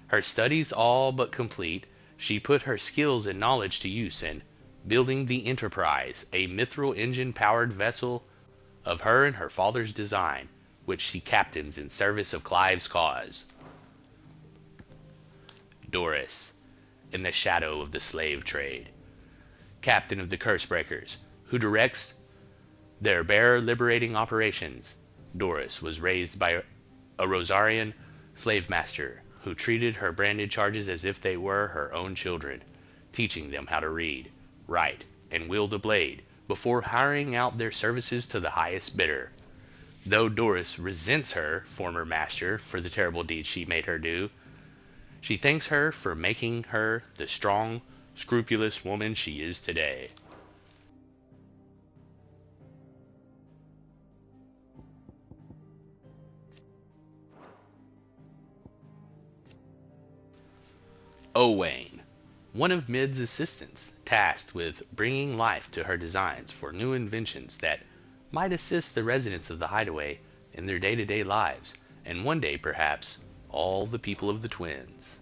Her studies all but complete, she put her skills and knowledge to use in building the Enterprise, a mithril engine-powered vessel of her and her father's design, which she captains in service of Clive's cause. Doris, in the shadow of the slave trade. Captain of the Cursebreakers, who directs their bearer liberating operations. Doris was raised by a Rosarian slave master who treated her branded charges as if they were her own children, teaching them how to read, write, and wield a blade before hiring out their services to the highest bidder. Though Doris resents her former master for the terrible deeds she made her do, she thanks her for making her the strong, scrupulous woman she is today. Owain, one of Mid's assistants, tasked with bringing life to her designs for new inventions that might assist the residents of the hideaway in their day-to-day lives, and one day, perhaps, all the people of the Twins.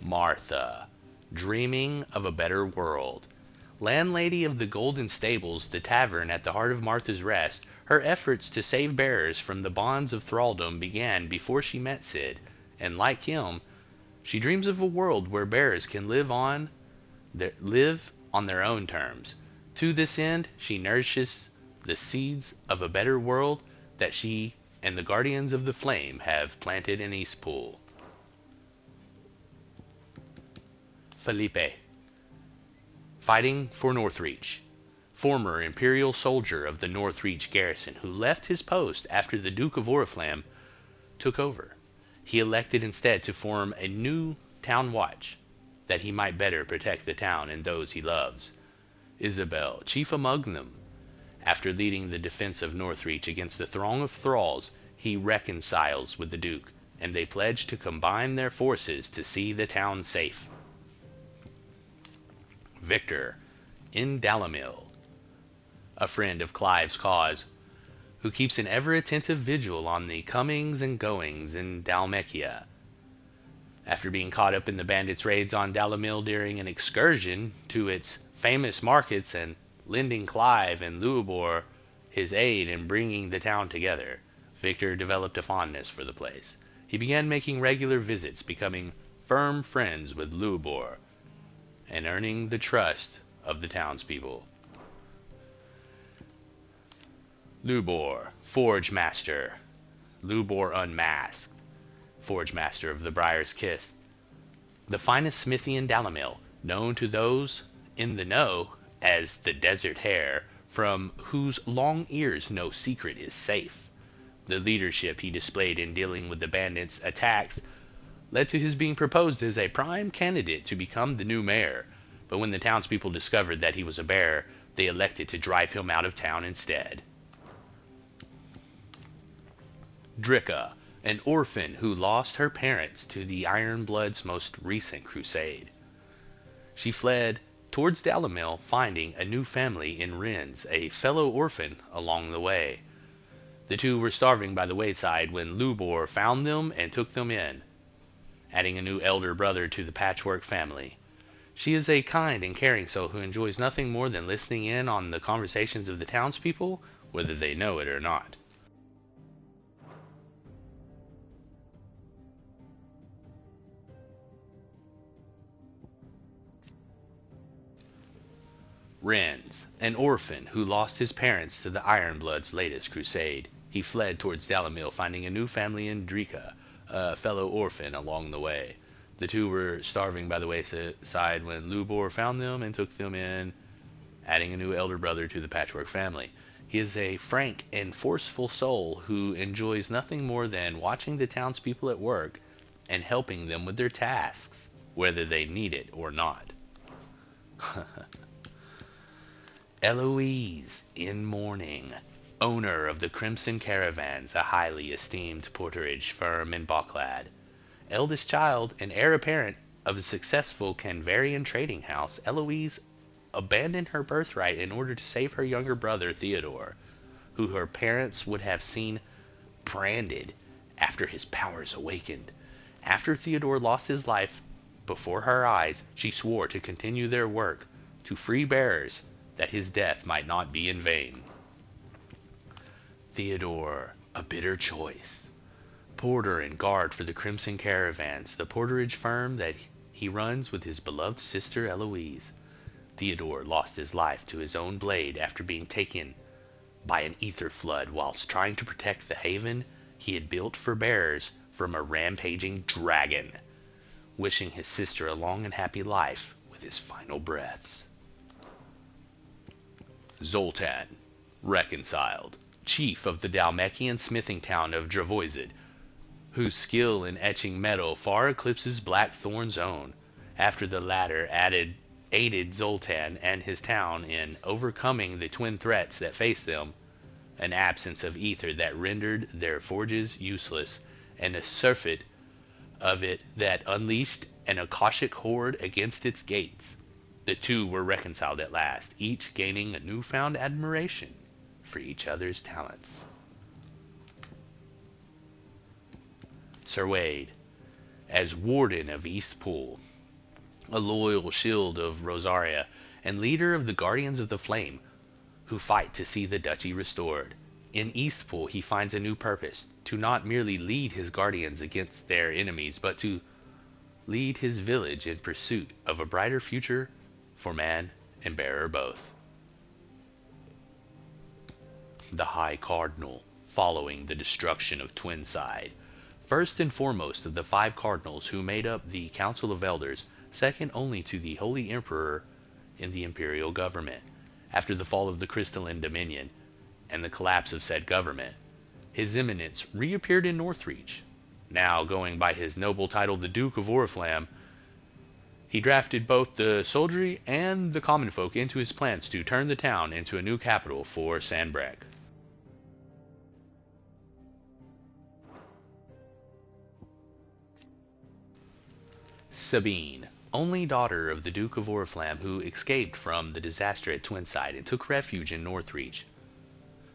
Martha, dreaming of a better world. Landlady of the Golden Stables, the tavern at the heart of Martha's Rest, her efforts to save bearers from the bonds of thraldom began before she met Sid, and like him, she dreams of a world where bearers can live on their own terms. To this end, she nourishes the seeds of a better world that she and the Guardians of the Flame have planted in Eastpool. Felipe. Fighting for Northreach. Former Imperial soldier of the Northreach garrison who left his post after the Duke of Oriflamme took over. He elected instead to form a new town watch, that he might better protect the town and those he loves. Isabel, chief among them. After leading the defense of Northreach against a throng of thralls, he reconciles with the Duke, and they pledge to combine their forces to see the town safe. Victor, in Dalamil, a friend of Clive's cause, who keeps an ever-attentive vigil on the comings and goings in Dalmekia. After being caught up in the bandits' raids on Dalamil during an excursion to its famous markets and lending Clive and Luobor his aid in bringing the town together, Victor developed a fondness for the place. He began making regular visits, becoming firm friends with Luobor, and earning the trust of the townspeople. Luobor, Forge Master. Luobor Unmasked, Forge Master of the Briar's Kiss. The finest smithy in Dalamil, known to those in the know as the Desert Hare, from whose long ears no secret is safe. The leadership he displayed in dealing with the bandits' attacks led to his being proposed as a prime candidate to become the new mayor, but when the townspeople discovered that he was a bear, they elected to drive him out of town instead. Dricka, an orphan who lost her parents to the Ironblood's most recent crusade. She fled towards Dalamil, finding a new family in Rennes, a fellow orphan, along the way. The two were starving by the wayside when Luobor found them and took them in, adding a new elder brother to the patchwork family. She is a kind and caring soul who enjoys nothing more than listening in on the conversations of the townspeople, whether they know it or not. Rennes, an orphan who lost his parents to the Ironblood's latest crusade. He fled towards Dalamil, finding a new family in Dricka, a fellow orphan, along the way. The two were starving by the wayside when Luobor found them and took them in, adding a new elder brother to the patchwork family. He is a frank and forceful soul who enjoys nothing more than watching the townspeople at work and helping them with their tasks, whether they need it or not. Eloise, in mourning, owner of the Crimson Caravans, a highly esteemed porterage firm in Bocklad. Eldest child and heir apparent of a successful Canvarian trading house, Eloise abandoned her birthright in order to save her younger brother Theodore, who her parents would have seen branded after his powers awakened. After Theodore lost his life before her eyes, she swore to continue their work to free bearers, that his death might not be in vain. Theodore, a bitter choice. Porter and guard for the Crimson Caravans, the porterage firm that he runs with his beloved sister Eloise. Theodore lost his life to his own blade after being taken by an ether flood whilst trying to protect the haven he had built for bearers from a rampaging dragon, wishing his sister a long and happy life with his final breaths. Zoltan, reconciled, chief of the Dalmekian smithing town of Dravoisid, whose skill in etching metal far eclipses Blackthorn's own, after the latter aided Zoltan and his town in overcoming the twin threats that faced them, an absence of ether that rendered their forges useless, and a surfeit of it that unleashed an Akashic horde against its gates. The two were reconciled at last, each gaining a newfound admiration for each other's talents. Sir Wade, as Warden of Eastpool, a loyal shield of Rosaria, and leader of the Guardians of the Flame, who fight to see the duchy restored. In Eastpool he finds a new purpose, to not merely lead his guardians against their enemies, but to lead his village in pursuit of a brighter future for man and bearer both. The High Cardinal, following the destruction of Twinside. First and foremost of the 5 cardinals who made up the Council of Elders, second only to the Holy Emperor in the imperial government. After the fall of the Crystalline Dominion and the collapse of said government, His Eminence reappeared in Northreach. Now going by his noble title, the Duke of Oriflamme, he drafted both the soldiery and the common folk into his plans to turn the town into a new capital for Sanbreque. Sabine, only daughter of the Duke of Oriflamme, who escaped from the disaster at Twinside and took refuge in Northreach.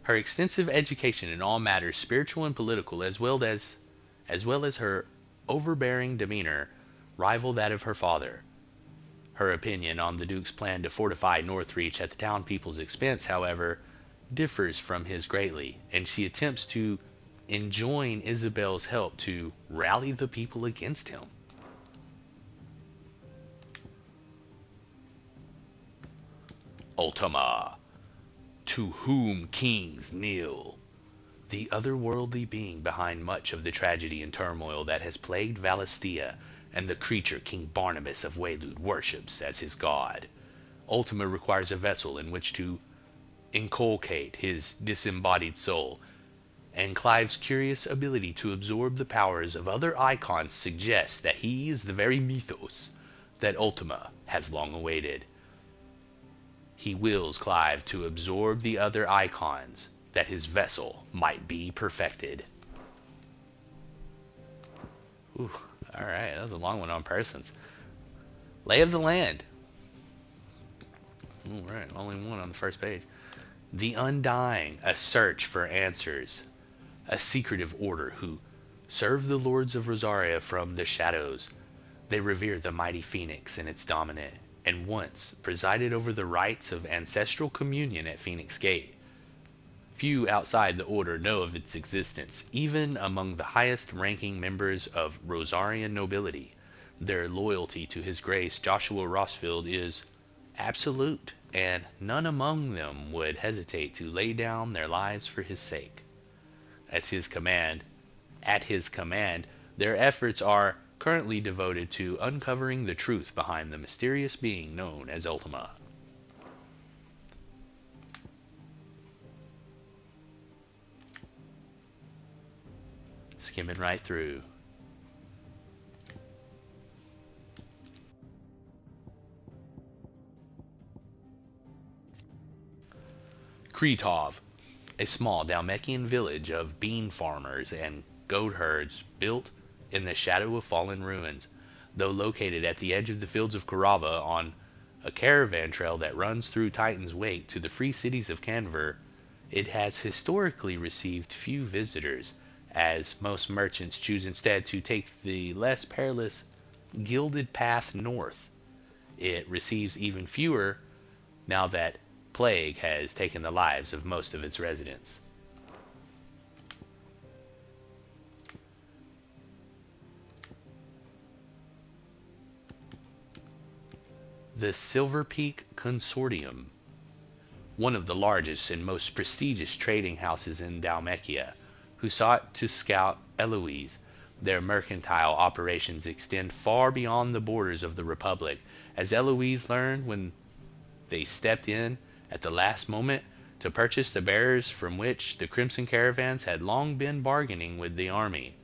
Her extensive education in all matters spiritual and political, as well as her overbearing demeanor, rival that of her father. Her opinion on the Duke's plan to fortify Northreach at the town people's expense, however, differs from his greatly, and she attempts to enjoin Isabel's help to rally the people against him. Ultima, to whom kings kneel. The otherworldly being behind much of the tragedy and turmoil that has plagued Valisthea, and the creature King Barnabas of Waylood worships as his god. Ultima requires a vessel in which to inculcate his disembodied soul, and Clive's curious ability to absorb the powers of other icons suggests that he is the very mythos that Ultima has long awaited. He wills Clive to absorb the other icons, that his vessel might be perfected. Ooh, alright, that was a long one on persons. Lay of the land. Alright, only one on the first page. The Undying, a search for answers. A secretive order who serve the lords of Rosaria from the shadows. They revere the mighty phoenix and its dominant, and once presided over the rites of ancestral communion at Phoenix Gate. Few outside the order know of its existence. Even among the highest-ranking members of Rosarian nobility, their loyalty to His Grace Joshua Rossfield is absolute, and none among them would hesitate to lay down their lives for his sake. At his command, their efforts are currently devoted to uncovering the truth behind the mysterious being known as Ultima. Skimming right through. Kretov, a small Dalmekian village of bean farmers and goat herds built in the shadow of fallen ruins. Though located at the edge of the fields of Karava on a caravan trail that runs through Titan's Wake to the free cities of Canver, it has historically received few visitors, as most merchants choose instead to take the less perilous Gilded Path north. It receives even fewer now that plague has taken the lives of most of its residents. The Silver Peak Consortium, one of the largest and most prestigious trading houses in Dalmekia, who sought to scout Eloise. Their mercantile operations extend far beyond the borders of the Republic, as Eloise learned when they stepped in at the last moment to purchase the bearers from which the Crimson Caravans had long been bargaining with the army,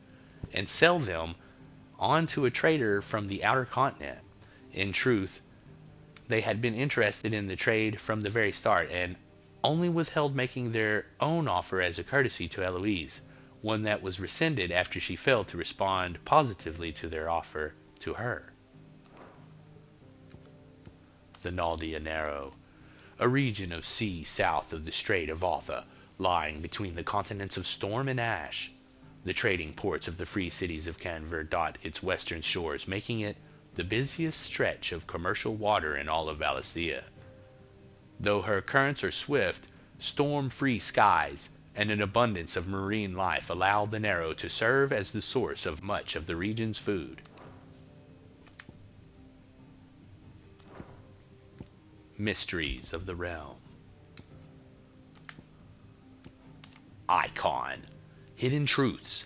and sell them on to a trader from the outer continent. In truth, they had been interested in the trade from the very start, and only withheld making their own offer as a courtesy to Eloise, one that was rescinded after she failed to respond positively to their offer to her. The Naldia Narrow, a region of sea south of the Strait of Altha, lying between the continents of Storm and Ash. The trading ports of the free cities of Canver dot its western shores, making it the busiest stretch of commercial water in all of Valisthea. Though her currents are swift, storm-free skies and an abundance of marine life allow the Narrow to serve as the source of much of the region's food. Mysteries of the Realm. Icon, hidden truths,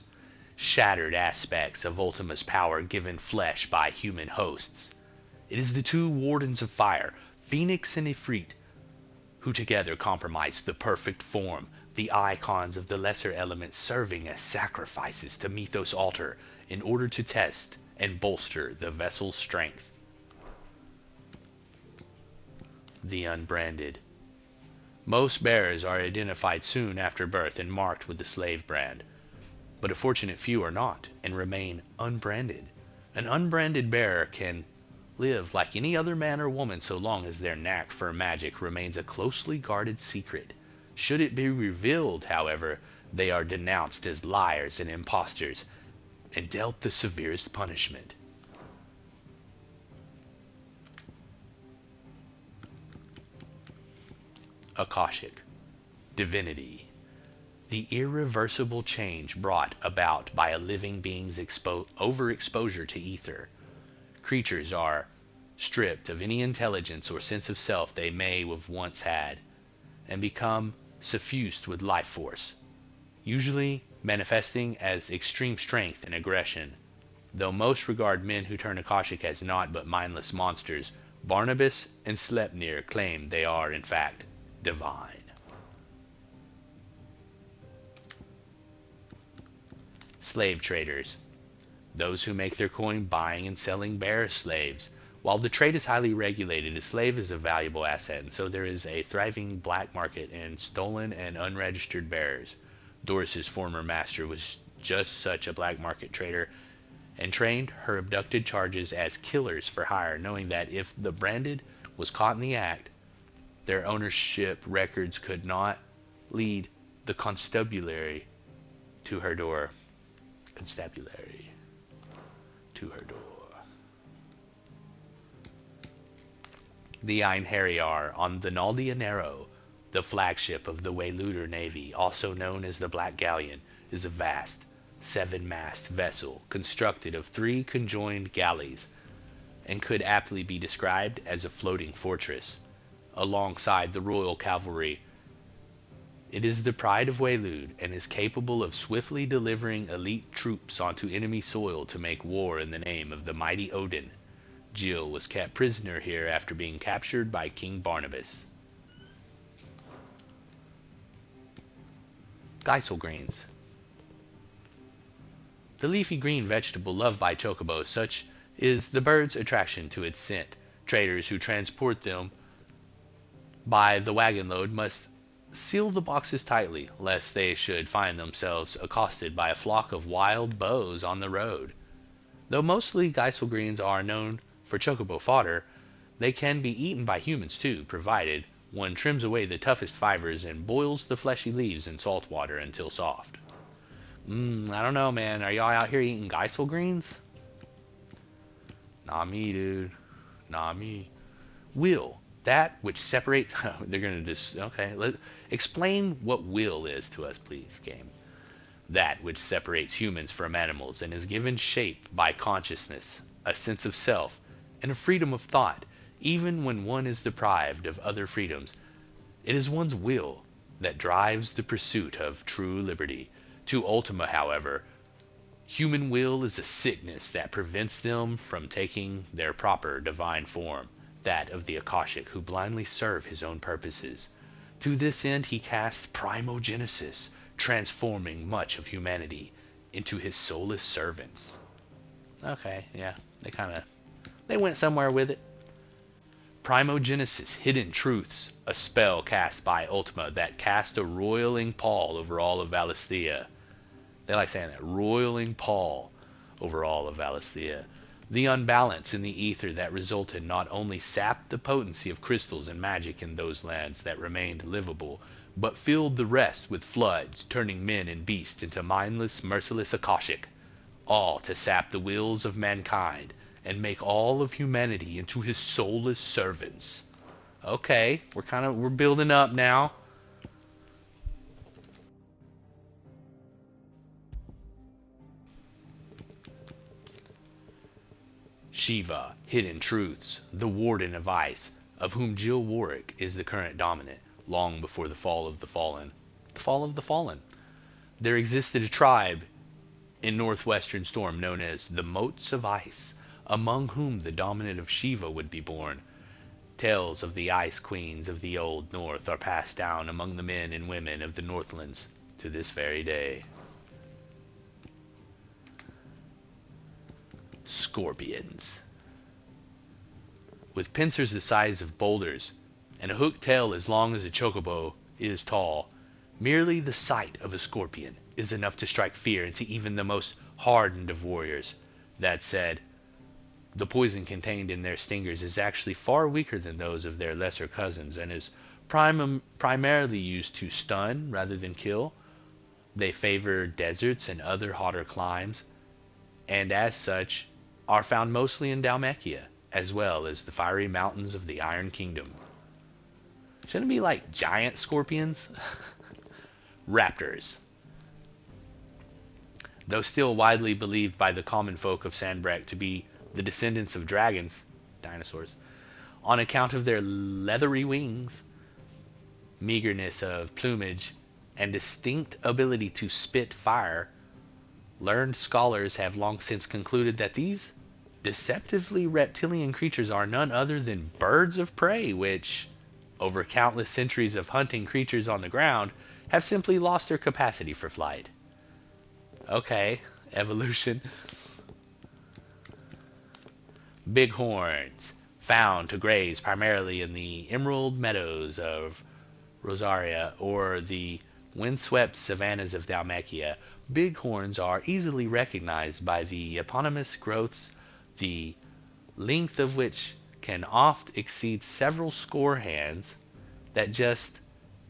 shattered aspects of Ultima's power given flesh by human hosts. It is the two Wardens of Fire, Phoenix and Ifrit, who together compromise the perfect form, the icons of the lesser elements serving as sacrifices to Mythos' altar in order to test and bolster the vessel's strength. The unbranded. Most bearers are identified soon after birth and marked with the slave brand, but a fortunate few are not and remain unbranded. An unbranded bearer can live like any other man or woman so long as their knack for magic remains a closely guarded secret. Should it be revealed, however, they are denounced as liars and impostors and dealt the severest punishment. Akashic. Divinity. The irreversible change brought about by a living being's overexposure to ether. Creatures are stripped of any intelligence or sense of self they may have once had, and become suffused with life force, usually manifesting as extreme strength and aggression. Though most regard men who turn Akashic as naught but mindless monsters, Barnabas and Sleipnir claim they are, in fact, divine. Slave traders. Those who make their coin buying and selling bearer slaves. While the trade is highly regulated, a slave is a valuable asset, and so there is a thriving black market in stolen and unregistered bearers. Doris's former master was just such a black market trader, and trained her abducted charges as killers for hire, knowing that if the branded was caught in the act, their ownership records could not lead the constabulary to her door. Constabulary to her door. The Einherjar on the Naldia Narrow, the flagship of the Wayluder Navy, also known as the Black Galleon, is a vast, 7-mast vessel constructed of 3 conjoined galleys, and could aptly be described as a floating fortress. Alongside the Royal Cavalry, it is the pride of Waylude and is capable of swiftly delivering elite troops onto enemy soil to make war in the name of the mighty Odin. Jill was kept prisoner here after being captured by King Barnabas. Geisel greens. The leafy green vegetable loved by chocobos, such is the bird's attraction to its scent. Traders who transport them by the wagon load must seal the boxes tightly, lest they should find themselves accosted by a flock of wild bows on the road. Though mostly Geisel greens are known for chocobo fodder, they can be eaten by humans too, provided one trims away the toughest fibers and boils the fleshy leaves in salt water until soft. I don't know, man. Are y'all out here eating Geisel greens? Not me, dude. Not me. Will, that which separates... they're going to just... Okay, explain what will is to us, please, game. That which separates humans from animals and is given shape by consciousness, a sense of self, and a freedom of thought, even when one is deprived of other freedoms. It is one's will that drives the pursuit of true liberty. To Ultima, however, human will is a sickness that prevents them from taking their proper divine form, that of the Akashic, who blindly serve his own purposes. To this end he casts primogenesis, transforming much of humanity into his soulless servants. Okay, yeah, they went somewhere with it. Primogenesis, hidden truths, a spell cast by Ultima that cast a roiling pall over all of Valisthea. They like saying that, roiling pall over all of Valisthea. The unbalance in the ether that resulted not only sapped the potency of crystals and magic in those lands that remained livable, but filled the rest with floods, turning men and beasts into mindless, merciless Akashic, all to sap the wills of mankind and make all of humanity into his soulless servants. Okay, we're building up now. Shiva, hidden truths, the warden of ice, of whom Jill Warwick is the current dominant, long before the fall of the fallen. The fall of the fallen. there existed a tribe in northwestern Storm known as the Motes of Ice, among whom the dominant of Shiva would be born. Tales of the ice queens of the old north are passed down among the men and women of the Northlands to this very day. Scorpions. With pincers the size of boulders and a hooked tail as long as a chocobo is tall, merely the sight of a scorpion is enough to strike fear into even the most hardened of warriors. That said, the poison contained in their stingers is actually far weaker than those of their lesser cousins and is primarily used to stun rather than kill. They favor deserts and other hotter climes, and as such are found mostly in Dalmekia, as well as the fiery mountains of the Iron Kingdom. Shouldn't it be like giant scorpions? Raptors. Though still widely believed by the common folk of Sandbreck to be the descendants of dragons, dinosaurs, on account of their leathery wings, meagerness of plumage, and distinct ability to spit fire, learned scholars have long since concluded that these deceptively reptilian creatures are none other than birds of prey, which, over countless centuries of hunting creatures on the ground, have simply lost their capacity for flight. Okay, evolution. Bighorns, found to graze primarily in the emerald meadows of Rosaria or the windswept savannas of Dalmekia. Bighorns are easily recognized by the eponymous growths, the length of which can oft exceed several score hands, that jut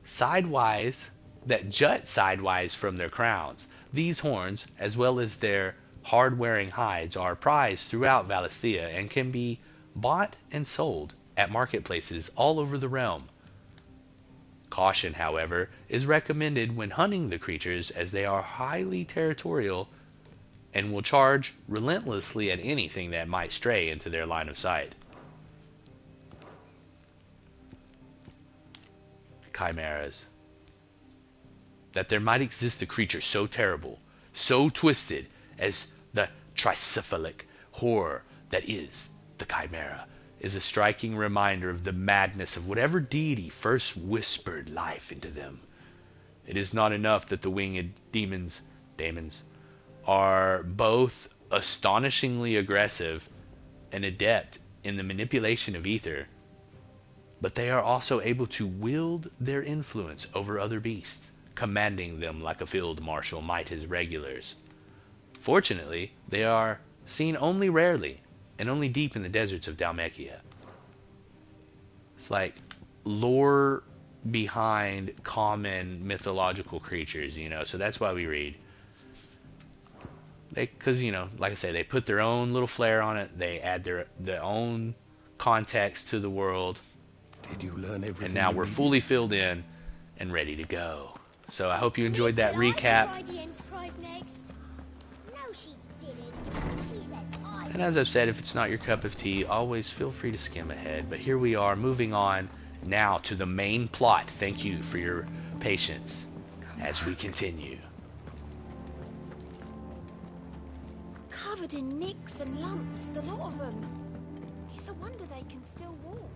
sidewise from their crowns. These horns, as well as their hard-wearing hides, are prized throughout Valisthea and can be bought and sold at marketplaces all over the realm. Caution, however, is recommended when hunting the creatures, as they are highly territorial and will charge relentlessly at anything that might stray into their line of sight. Chimeras. That there might exist a creature so terrible, so twisted, as the tricephalic horror that is the chimera, is a striking reminder of the madness of whatever deity first whispered life into them. It is not enough that the winged daemons are both astonishingly aggressive and adept in the manipulation of ether, but they are also able to wield their influence over other beasts, commanding them like a field marshal might his regulars. Fortunately, they are seen only rarely, and only deep in the deserts of Dalmekia. It's like lore behind common mythological creatures, so that's why we read. Because, like I say, they put their own little flair on it, they add their own context to the world. Did you learn everything? And now we're fully filled in and ready to go. So I hope you enjoyed that recap. And as I've said, if it's not your cup of tea, always feel free to skim ahead. But here we are, moving on now to the main plot. Thank you for your patience as we continue. Covered in nicks and lumps, the lot of them. It's a wonder they can still walk.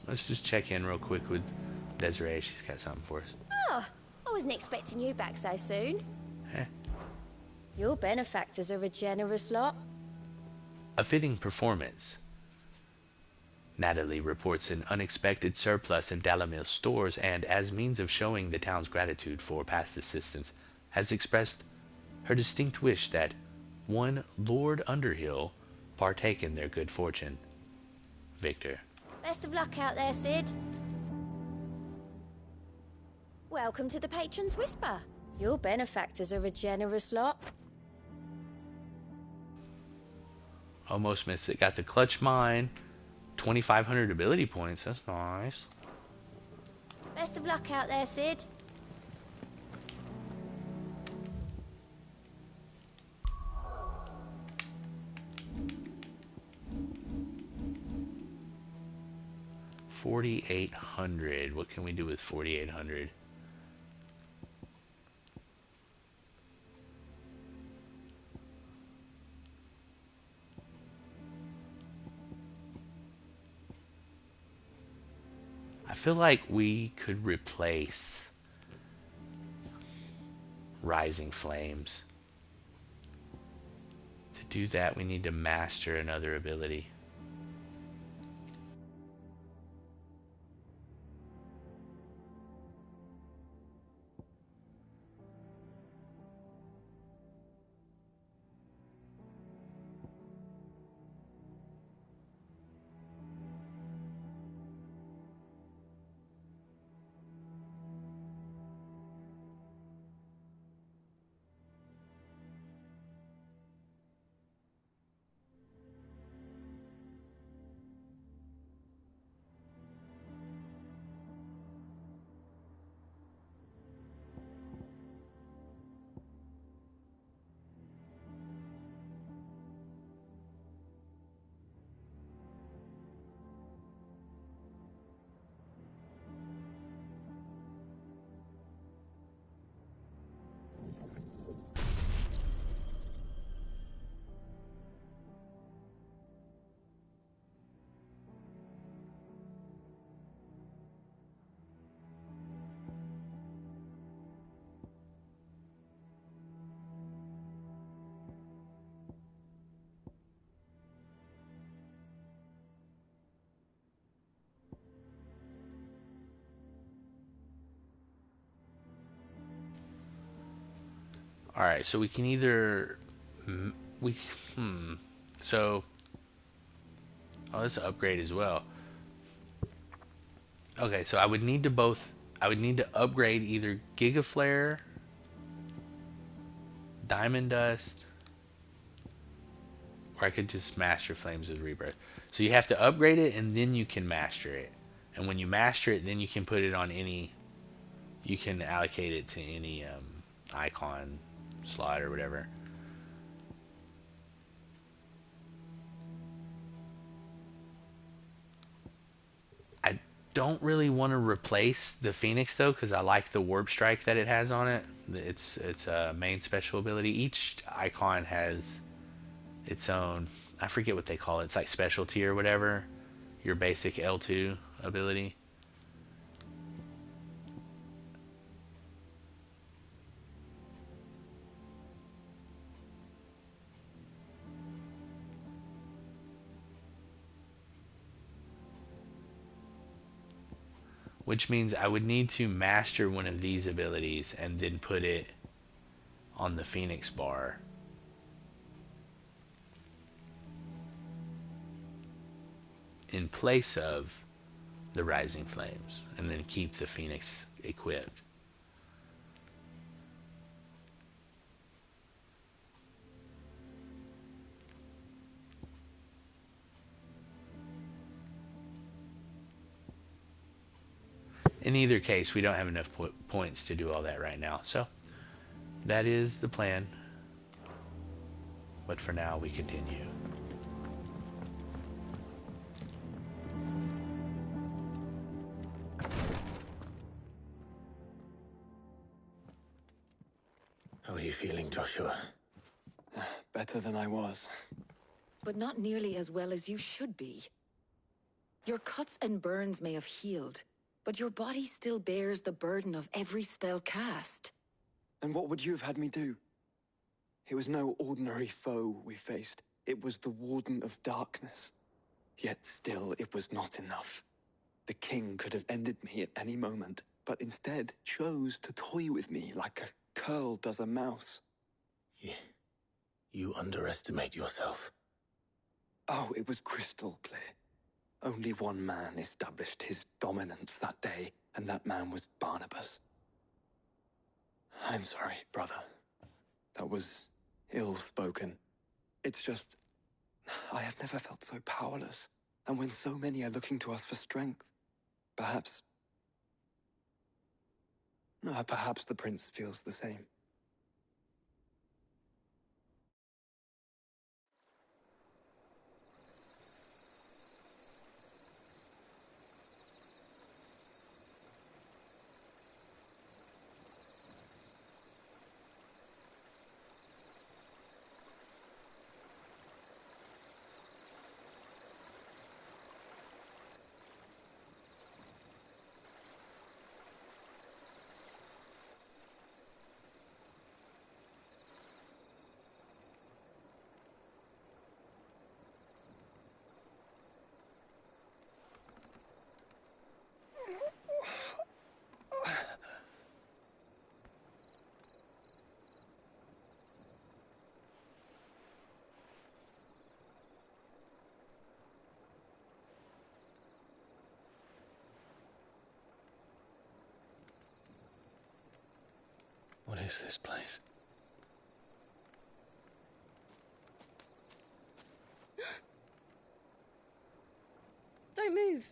Let's just check in real quick with Desiree. She's got something for us. Oh, I wasn't expecting you back so soon. Heh. Your benefactors are a generous lot. A fitting performance. Natalie reports an unexpected surplus in Dalamil's stores and, as means of showing the town's gratitude for past assistance, has expressed her distinct wish that one Lord Underhill partake in their good fortune. Victor. Best of luck out there, Sid. Welcome to the Patron's Whisper. Your benefactors are a generous lot. Almost missed it. Got the clutch mine. 2,500 ability points. That's nice. Best of luck out there, Sid. 4,800. What can we do with 4,800? I feel like we could replace Rising Flames. To do that, we need to master another ability. Alright, so we can either... we So... Oh, this is an upgrade as well. Okay, so I would need to both... I would need to upgrade either Giga Flare, Diamond Dust, or I could just master Flames of Rebirth. So you have to upgrade it, and then you can master it. And when you master it, then you can put it on any... You can allocate it to any icon slot or whatever. I don't really want to replace the Phoenix though, because I like the Warp Strike that it has on it. It's a main special ability. Each icon has its own, I forget what they call it. It's like specialty or whatever. Your basic L2 ability. Which means I would need to master one of these abilities and then put it on the Phoenix bar. In place of the Rising Flames, and then keep the Phoenix equipped. In either case, we don't have enough points to do all that right now, so that is the plan. But for now, we continue. How are you feeling, Joshua? Better than I was. But not nearly as well as you should be. Your cuts and burns may have healed, but your body still bears the burden of every spell cast. And what would you have had me do? It was no ordinary foe we faced. It was the Warden of Darkness. Yet still, it was not enough. The king could have ended me at any moment, but instead chose to toy with me like a curl does a mouse. You underestimate yourself. Oh, it was crystal clear. Only one man established his dominance that day, and that man was Barnabas. I'm sorry, brother. That was ill-spoken. It's just... I have never felt so powerless. And when so many are looking to us for strength, perhaps the prince feels the same. What is this place? Don't move.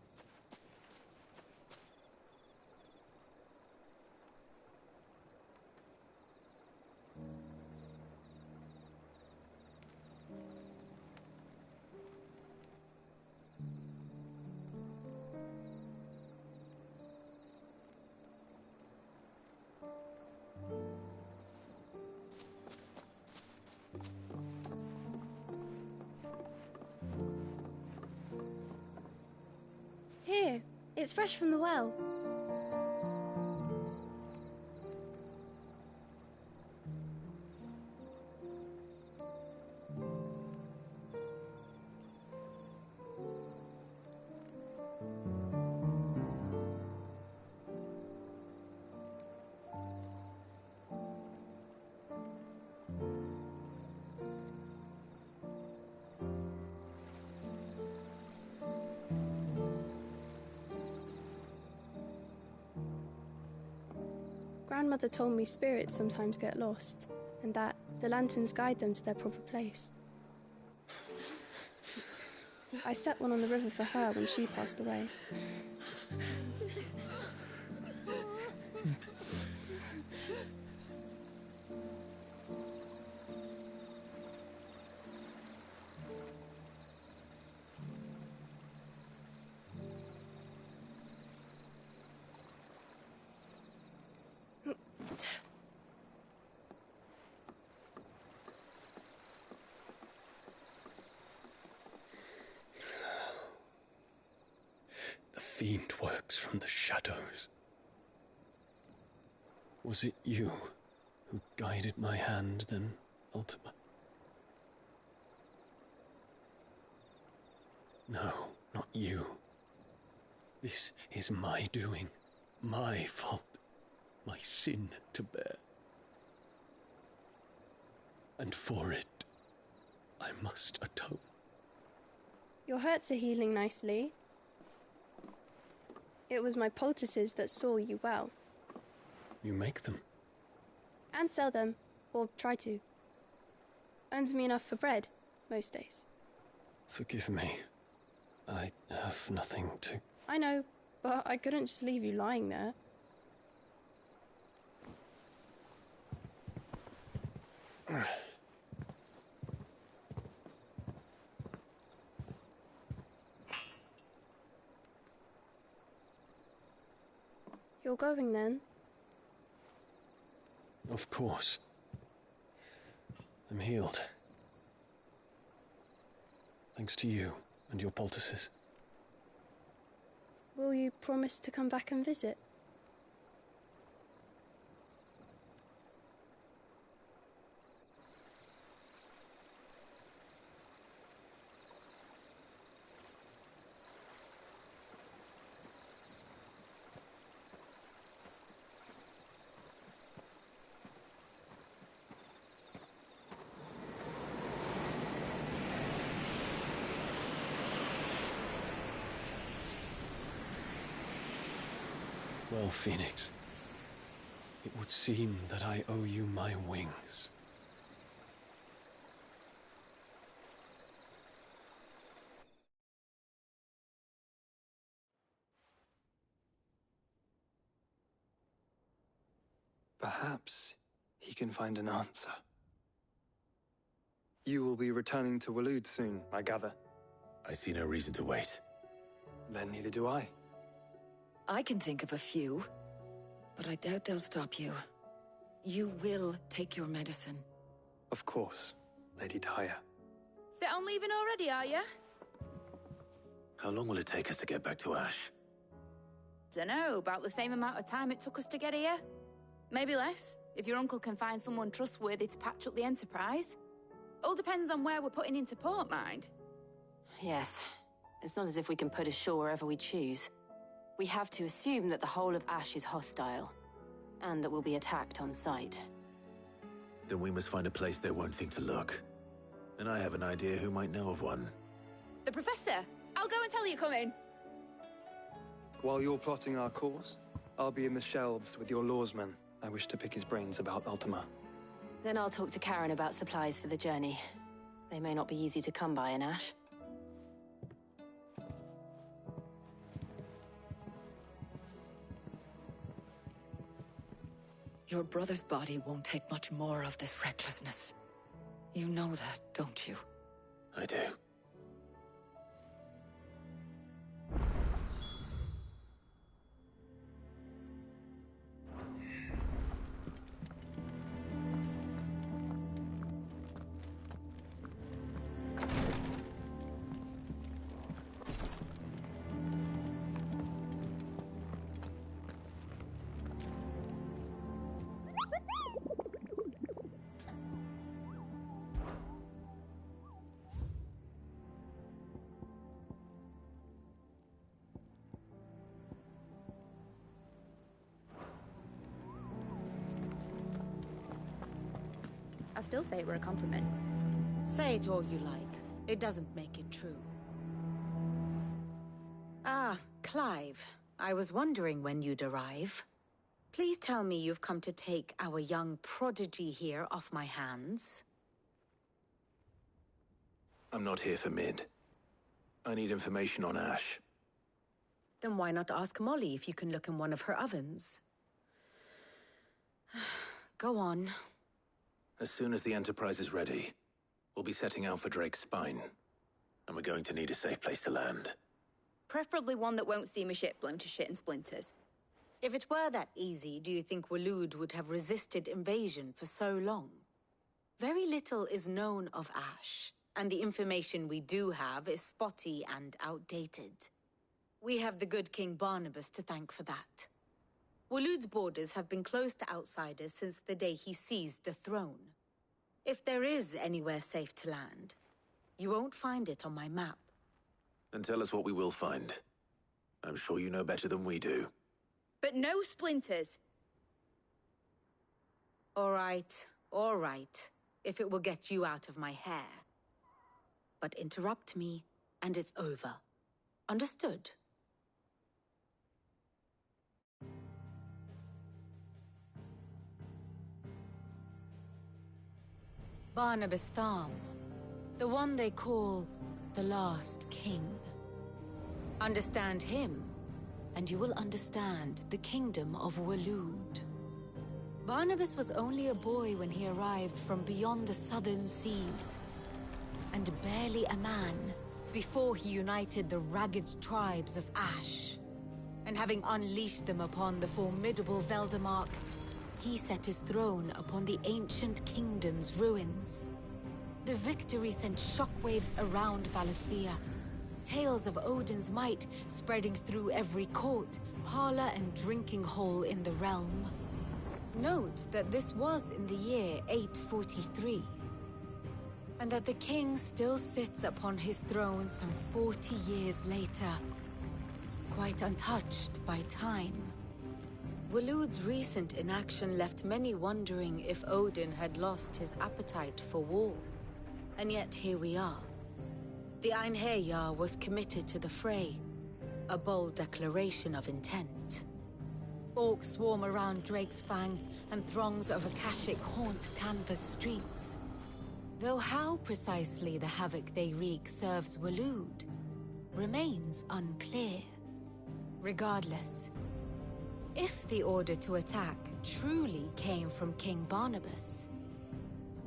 Here, it's fresh from the well. Grandmother told me spirits sometimes get lost, and that the lanterns guide them to their proper place. I set one on the river for her when she passed away. The fiend works from the shadows. Was it you who guided my hand then, Ultima? No, not you. This is my doing, my fault, my sin to bear. And for it, I must atone. Your hurts are healing nicely. It was my poultices that saw you well. You make them? And sell them, or try to. Earns me enough for bread, most days. Forgive me. I have nothing to... I know, but I couldn't just leave you lying there. You're going then? Of course. I'm healed. Thanks to you and your poultices. Will you promise to come back and visit? Well, Phoenix, it would seem that I owe you my wings. Perhaps he can find an answer. You will be returning to Waloed soon, I gather. I see no reason to wait. Then neither do I. I can think of a few, but I doubt they'll stop you. You will take your medicine. Of course, Lady Daya. Set on leaving already, are you? How long will it take us to get back to Ash? Dunno, about the same amount of time it took us to get here. Maybe less, if your uncle can find someone trustworthy to patch up the Enterprise. All depends on where we're putting into port, mind. Yes. It's not as if we can put ashore wherever we choose. We have to assume that the whole of Ash is hostile, and that we'll be attacked on sight. Then we must find a place they won't think to look. And I have an idea who might know of one. The Professor! I'll go and tell you come in. While you're plotting our course, I'll be in the shelves with your lawsmen. I wish to pick his brains about Ultima. Then I'll talk to Karen about supplies for the journey. They may not be easy to come by in Ash. Your brother's body won't take much more of this recklessness. You know that, don't you? I do. I still say we're a compliment. Say it all you like. It doesn't make it true. Ah, Clive. I was wondering when you'd arrive. Please tell me you've come to take our young prodigy here off my hands. I'm not here for Mid. I need information on Ash. Then why not ask Molly if you can look in one of her ovens? Go on. As soon as the Enterprise is ready, we'll be setting out for Drake's Spine. And we're going to need a safe place to land. Preferably one that won't see my ship blown to shit and splinters. If it were that easy, do you think Waloed would have resisted invasion for so long? Very little is known of Ash, and the information we do have is spotty and outdated. We have the good King Barnabas to thank for that. Waloed's borders have been closed to outsiders since the day he seized the throne. If there is anywhere safe to land, you won't find it on my map. Then tell us what we will find. I'm sure you know better than we do. But no splinters! All right. If it will get you out of my hair. But interrupt me, and it's over. Understood? Barnabas Tharm, the one they call the Last King. Understand him, and you will understand the kingdom of Waloed. Barnabas was only a boy when he arrived from beyond the southern seas, and barely a man before he united the ragged tribes of Ash. And having unleashed them upon the formidable Veldamark, he set his throne upon the ancient kingdom's ruins. The victory sent shockwaves around Valisthea, tales of Odin's might spreading through every court, parlor, and drinking hole in the realm. Note that this was in the year 843, and that the king still sits upon his throne some 40 years later, quite untouched by time. Waloed's recent inaction left many wondering if Odin had lost his appetite for war. And yet here we are. The Einherjar was committed to the fray, a bold declaration of intent. Orcs swarm around Drake's Fang, and throngs of Akashic haunt Canvas streets. Though how precisely the havoc they wreak serves Waloed remains unclear. Regardless, if the order to attack truly came from King Barnabas,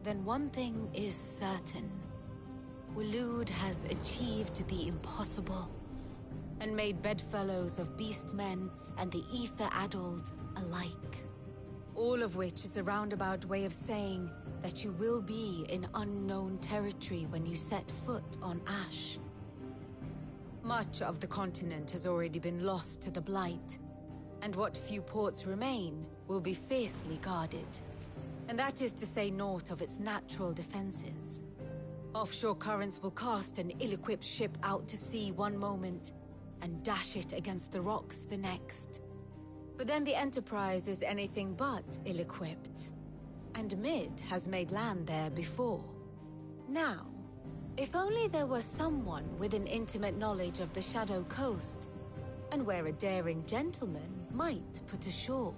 then one thing is certain. Waloed has achieved the impossible, and made bedfellows of beastmen and the ether-addled alike. All of which is a roundabout way of saying that you will be in unknown territory when you set foot on Ash. Much of the continent has already been lost to the Blight, and what few ports remain will be fiercely guarded. And that is to say naught of its natural defenses. Offshore currents will cast an ill-equipped ship out to sea one moment, and dash it against the rocks the next. But then the Enterprise is anything but ill-equipped, and Mid has made land there before. Now, if only there were someone with an intimate knowledge of the Shadow Coast, and where a daring gentleman might put ashore.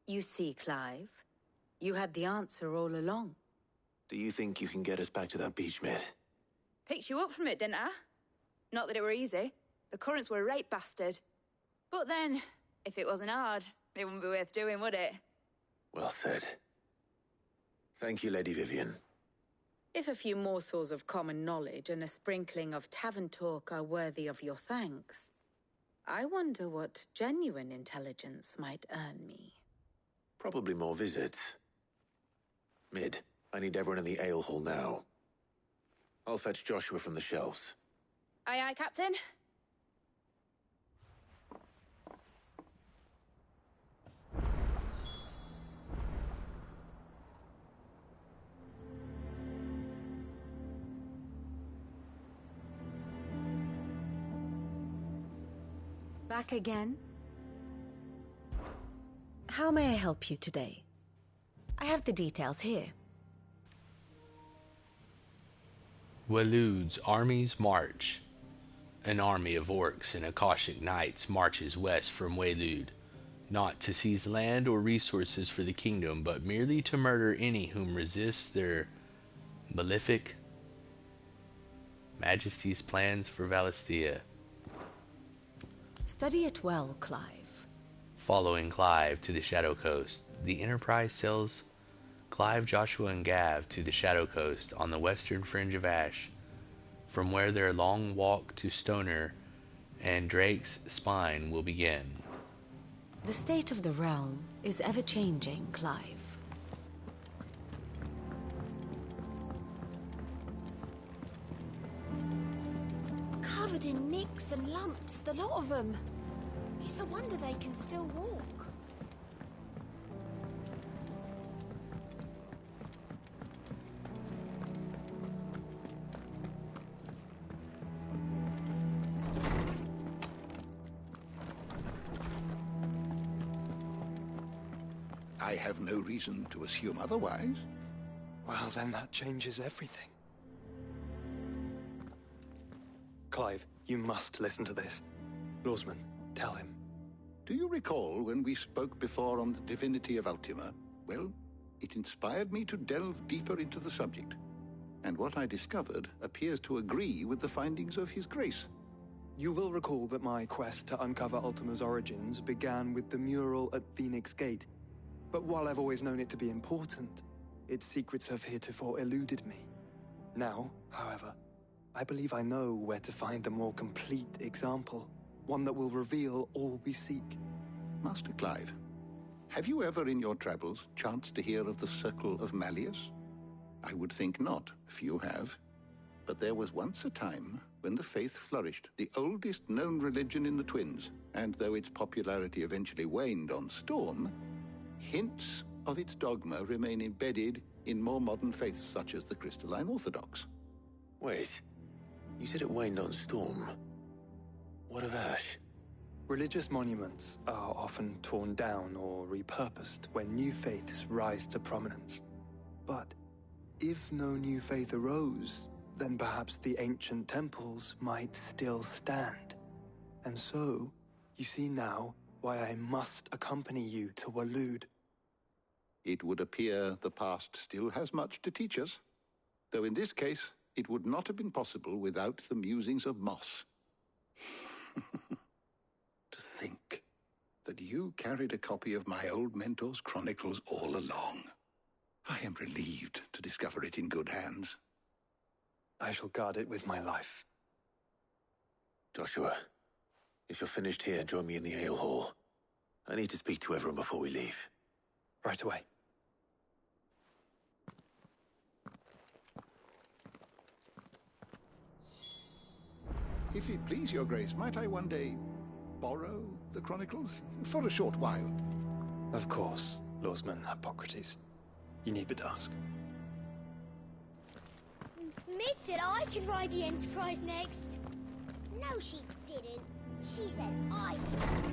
You see, Clive, you had the answer all along. Do you think you can get us back to that beach, Mid? Picked you up from it, didn't I? Not that it were easy. The currents were a right bastard. But then, if it wasn't hard, it wouldn't be worth doing, would it? Well said. Thank you, Lady Vivian. If a few morsels of common knowledge and a sprinkling of tavern talk are worthy of your thanks, I wonder what genuine intelligence might earn me. Probably more visits. Mid, I need everyone in the ale hall now. I'll fetch Joshua from the shelves. Aye, aye, Captain. Back again? How may I help you today? I have the details here. Waloed's armies march. An army of orcs and Akashic knights marches west from Waloed, not to seize land or resources for the kingdom, but merely to murder any whom resists their malefic majesty's plans for Valisthea. Study it well, Clive. Following Clive to the Shadow Coast, the Enterprise sails Clive, Joshua, and Gav to the Shadow Coast on the western fringe of Ash, from where their long walk to Stoner and Drake's Spine will begin. The state of the realm is ever-changing, Clive. Covered in nicks and lumps, the lot of them. It's a wonder they can still walk. I have no reason to assume otherwise. Well, then that changes everything. Clive, you must listen to this. Lawsman, tell him. Do you recall when we spoke before on the divinity of Ultima? Well, it inspired me to delve deeper into the subject. And what I discovered appears to agree with the findings of His Grace. You will recall that my quest to uncover Ultima's origins began with the mural at Phoenix Gate. But while I've always known it to be important, its secrets have heretofore eluded me. Now, however, I believe I know where to find the more complete example, one that will reveal all we seek. Master Clive, have you ever in your travels chanced to hear of the Circle of Malleus? I would think not, few have. But there was once a time when the faith flourished, the oldest known religion in the Twins, and though its popularity eventually waned on Storm, hints of its dogma remain embedded in more modern faiths such as the Crystalline Orthodox. Wait, you said it waned on Storm. What of Ash? Religious monuments are often torn down or repurposed when new faiths rise to prominence. But if no new faith arose, then perhaps the ancient temples might still stand. And so, you see now why I must accompany you to Waloed. It would appear the past still has much to teach us, though in this case, it would not have been possible without the musings of Moss. To think that you carried a copy of my old mentor's chronicles all along. I am relieved to discover it in good hands. I shall guard it with my life. Joshua, if you're finished here, join me in the ale hall. I need to speak to everyone before we leave. Right away. If it please your grace, might I one day borrow the chronicles? For a short while. Of course, Lawsman Hippocrates. You need but ask. Mid said I could ride the Enterprise next. No, she didn't. She said I could.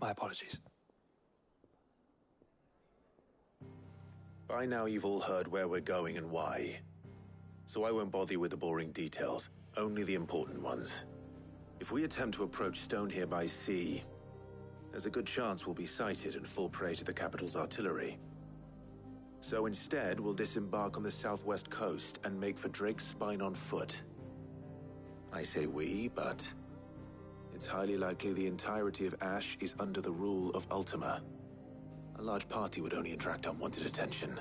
My apologies. By now you've all heard where we're going and why. So I won't bother you with the boring details, only the important ones. If we attempt to approach Stone here by sea, there's a good chance we'll be sighted and fall prey to the capital's artillery. So instead, we'll disembark on the southwest coast and make for Drake's Spine on foot. I say we, but it's highly likely the entirety of Ash is under the rule of Ultima. A large party would only attract unwanted attention,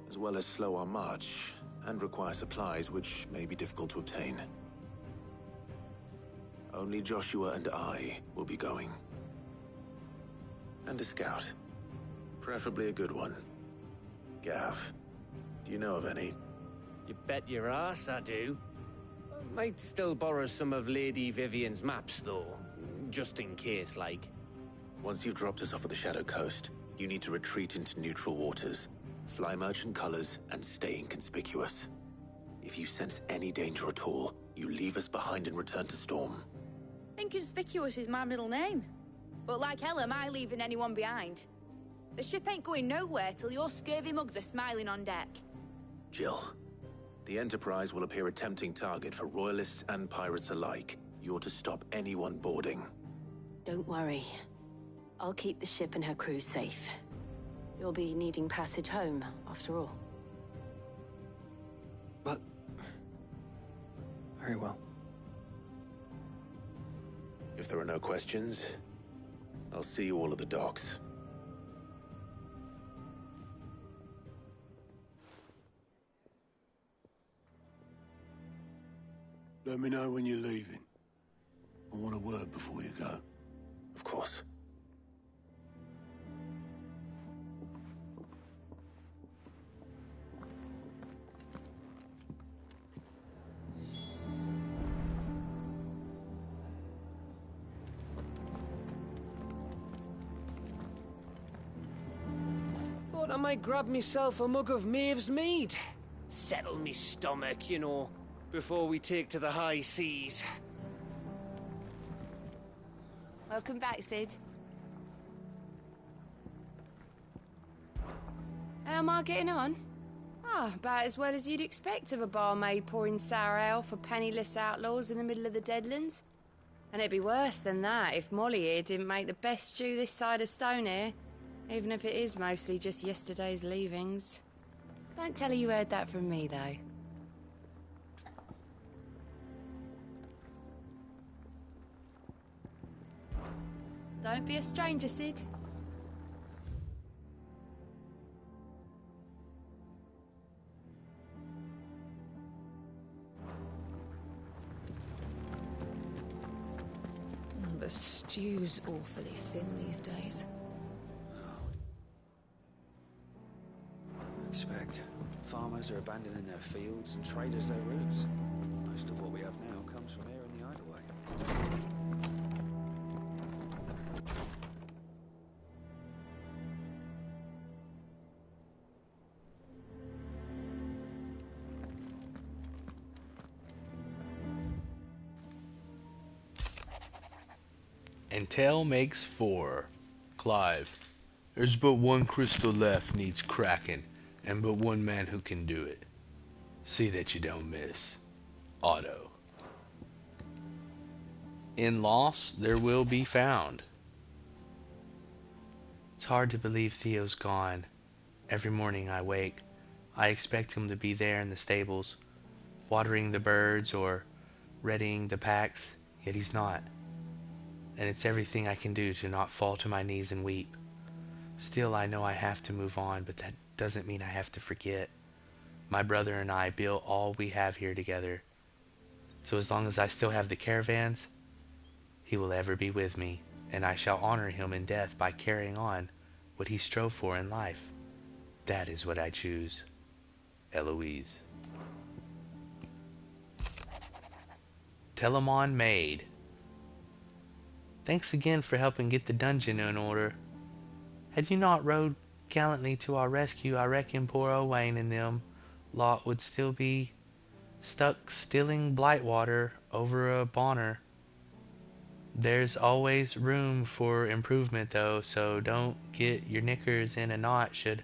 as well as slow our march and require supplies which may be difficult to obtain. Only Joshua and I will be going. And a scout. Preferably a good one. Gav, do you know of any? You bet your ass I do. Might still borrow some of Lady Vivian's maps, though. Just in case, like. Once you've dropped us off at the Shadow Coast, you need to retreat into neutral waters, fly merchant colors, and stay inconspicuous. If you sense any danger at all, you leave us behind and return to Storm. Inconspicuous is my middle name. But like hell am I leaving anyone behind. The ship ain't going nowhere till your scurvy mugs are smiling on deck. Jill, the Enterprise will appear a tempting target for royalists and pirates alike. You're to stop anyone boarding. Don't worry. I'll keep the ship and her crew safe. You'll be needing passage home, after all. But... very well. If there are no questions, I'll see you all at the docks. Let me know when you're leaving. I want a word before you go. Of course. Thought I might grab myself a mug of Maeve's mead. Settle me stomach, you know, before we take to the high seas. Welcome back, Sid. How am I getting on? About as well as you'd expect of a barmaid pouring sour ale for penniless outlaws in the middle of the Deadlands. And it'd be worse than that if Molly here didn't make the best stew this side of Stone here, even if it is mostly just yesterday's leavings. Don't tell her you heard that from me, though. Don't be a stranger, Sid. The stew's awfully thin these days. I expect farmers are abandoning their fields and traders their roots. Most of what we have now comes from here in the Hideaway. And tale makes 4. Clive. There's but one crystal left needs cracking, and but one man who can do it. See that you don't miss. Otto. In loss, there will be found. It's hard to believe Theo's gone. Every morning I wake, I expect him to be there in the stables, watering the birds or readying the packs, yet he's not. And it's everything I can do to not fall to my knees and weep. Still, I know I have to move on, but that doesn't mean I have to forget. My brother and I built all we have here together. So as long as I still have the caravans, he will ever be with me, and I shall honor him in death by carrying on what he strove for in life. That is what I choose. Eloise. Telemon Maid. Thanks again for helping get the dungeon in order. Had you not rode gallantly to our rescue, I reckon poor Owain and them lot would still be stuck stilling Blightwater over a bonner. There's always room for improvement, though, so don't get your knickers in a knot should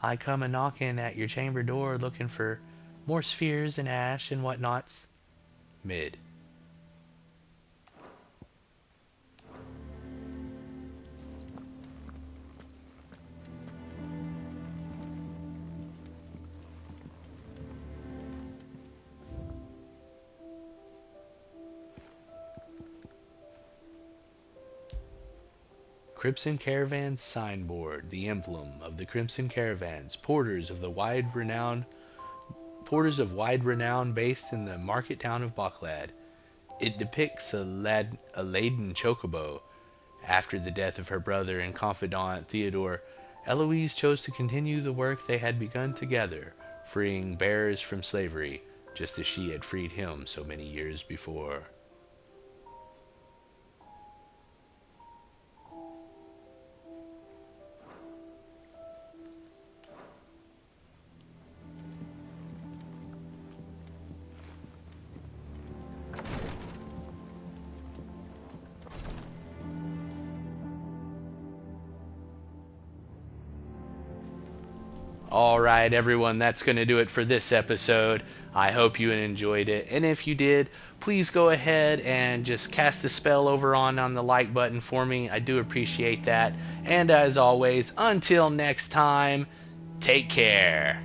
I come a-knocking at your chamber door looking for more spheres and ash and whatnots. Mid. Crimson Caravan's signboard, the emblem of the Crimson Caravans, porters of wide renown based in the market town of Baklad. It depicts a laden chocobo. After the death of her brother and confidant Theodore, Eloise chose to continue the work they had begun together, freeing bearers from slavery, just as she had freed him so many years before. Alright, everyone, that's going to do it for this episode. I hope you enjoyed it. And if you did, please go ahead and just cast a spell over on the like button for me. I do appreciate that. And as always, until next time, take care.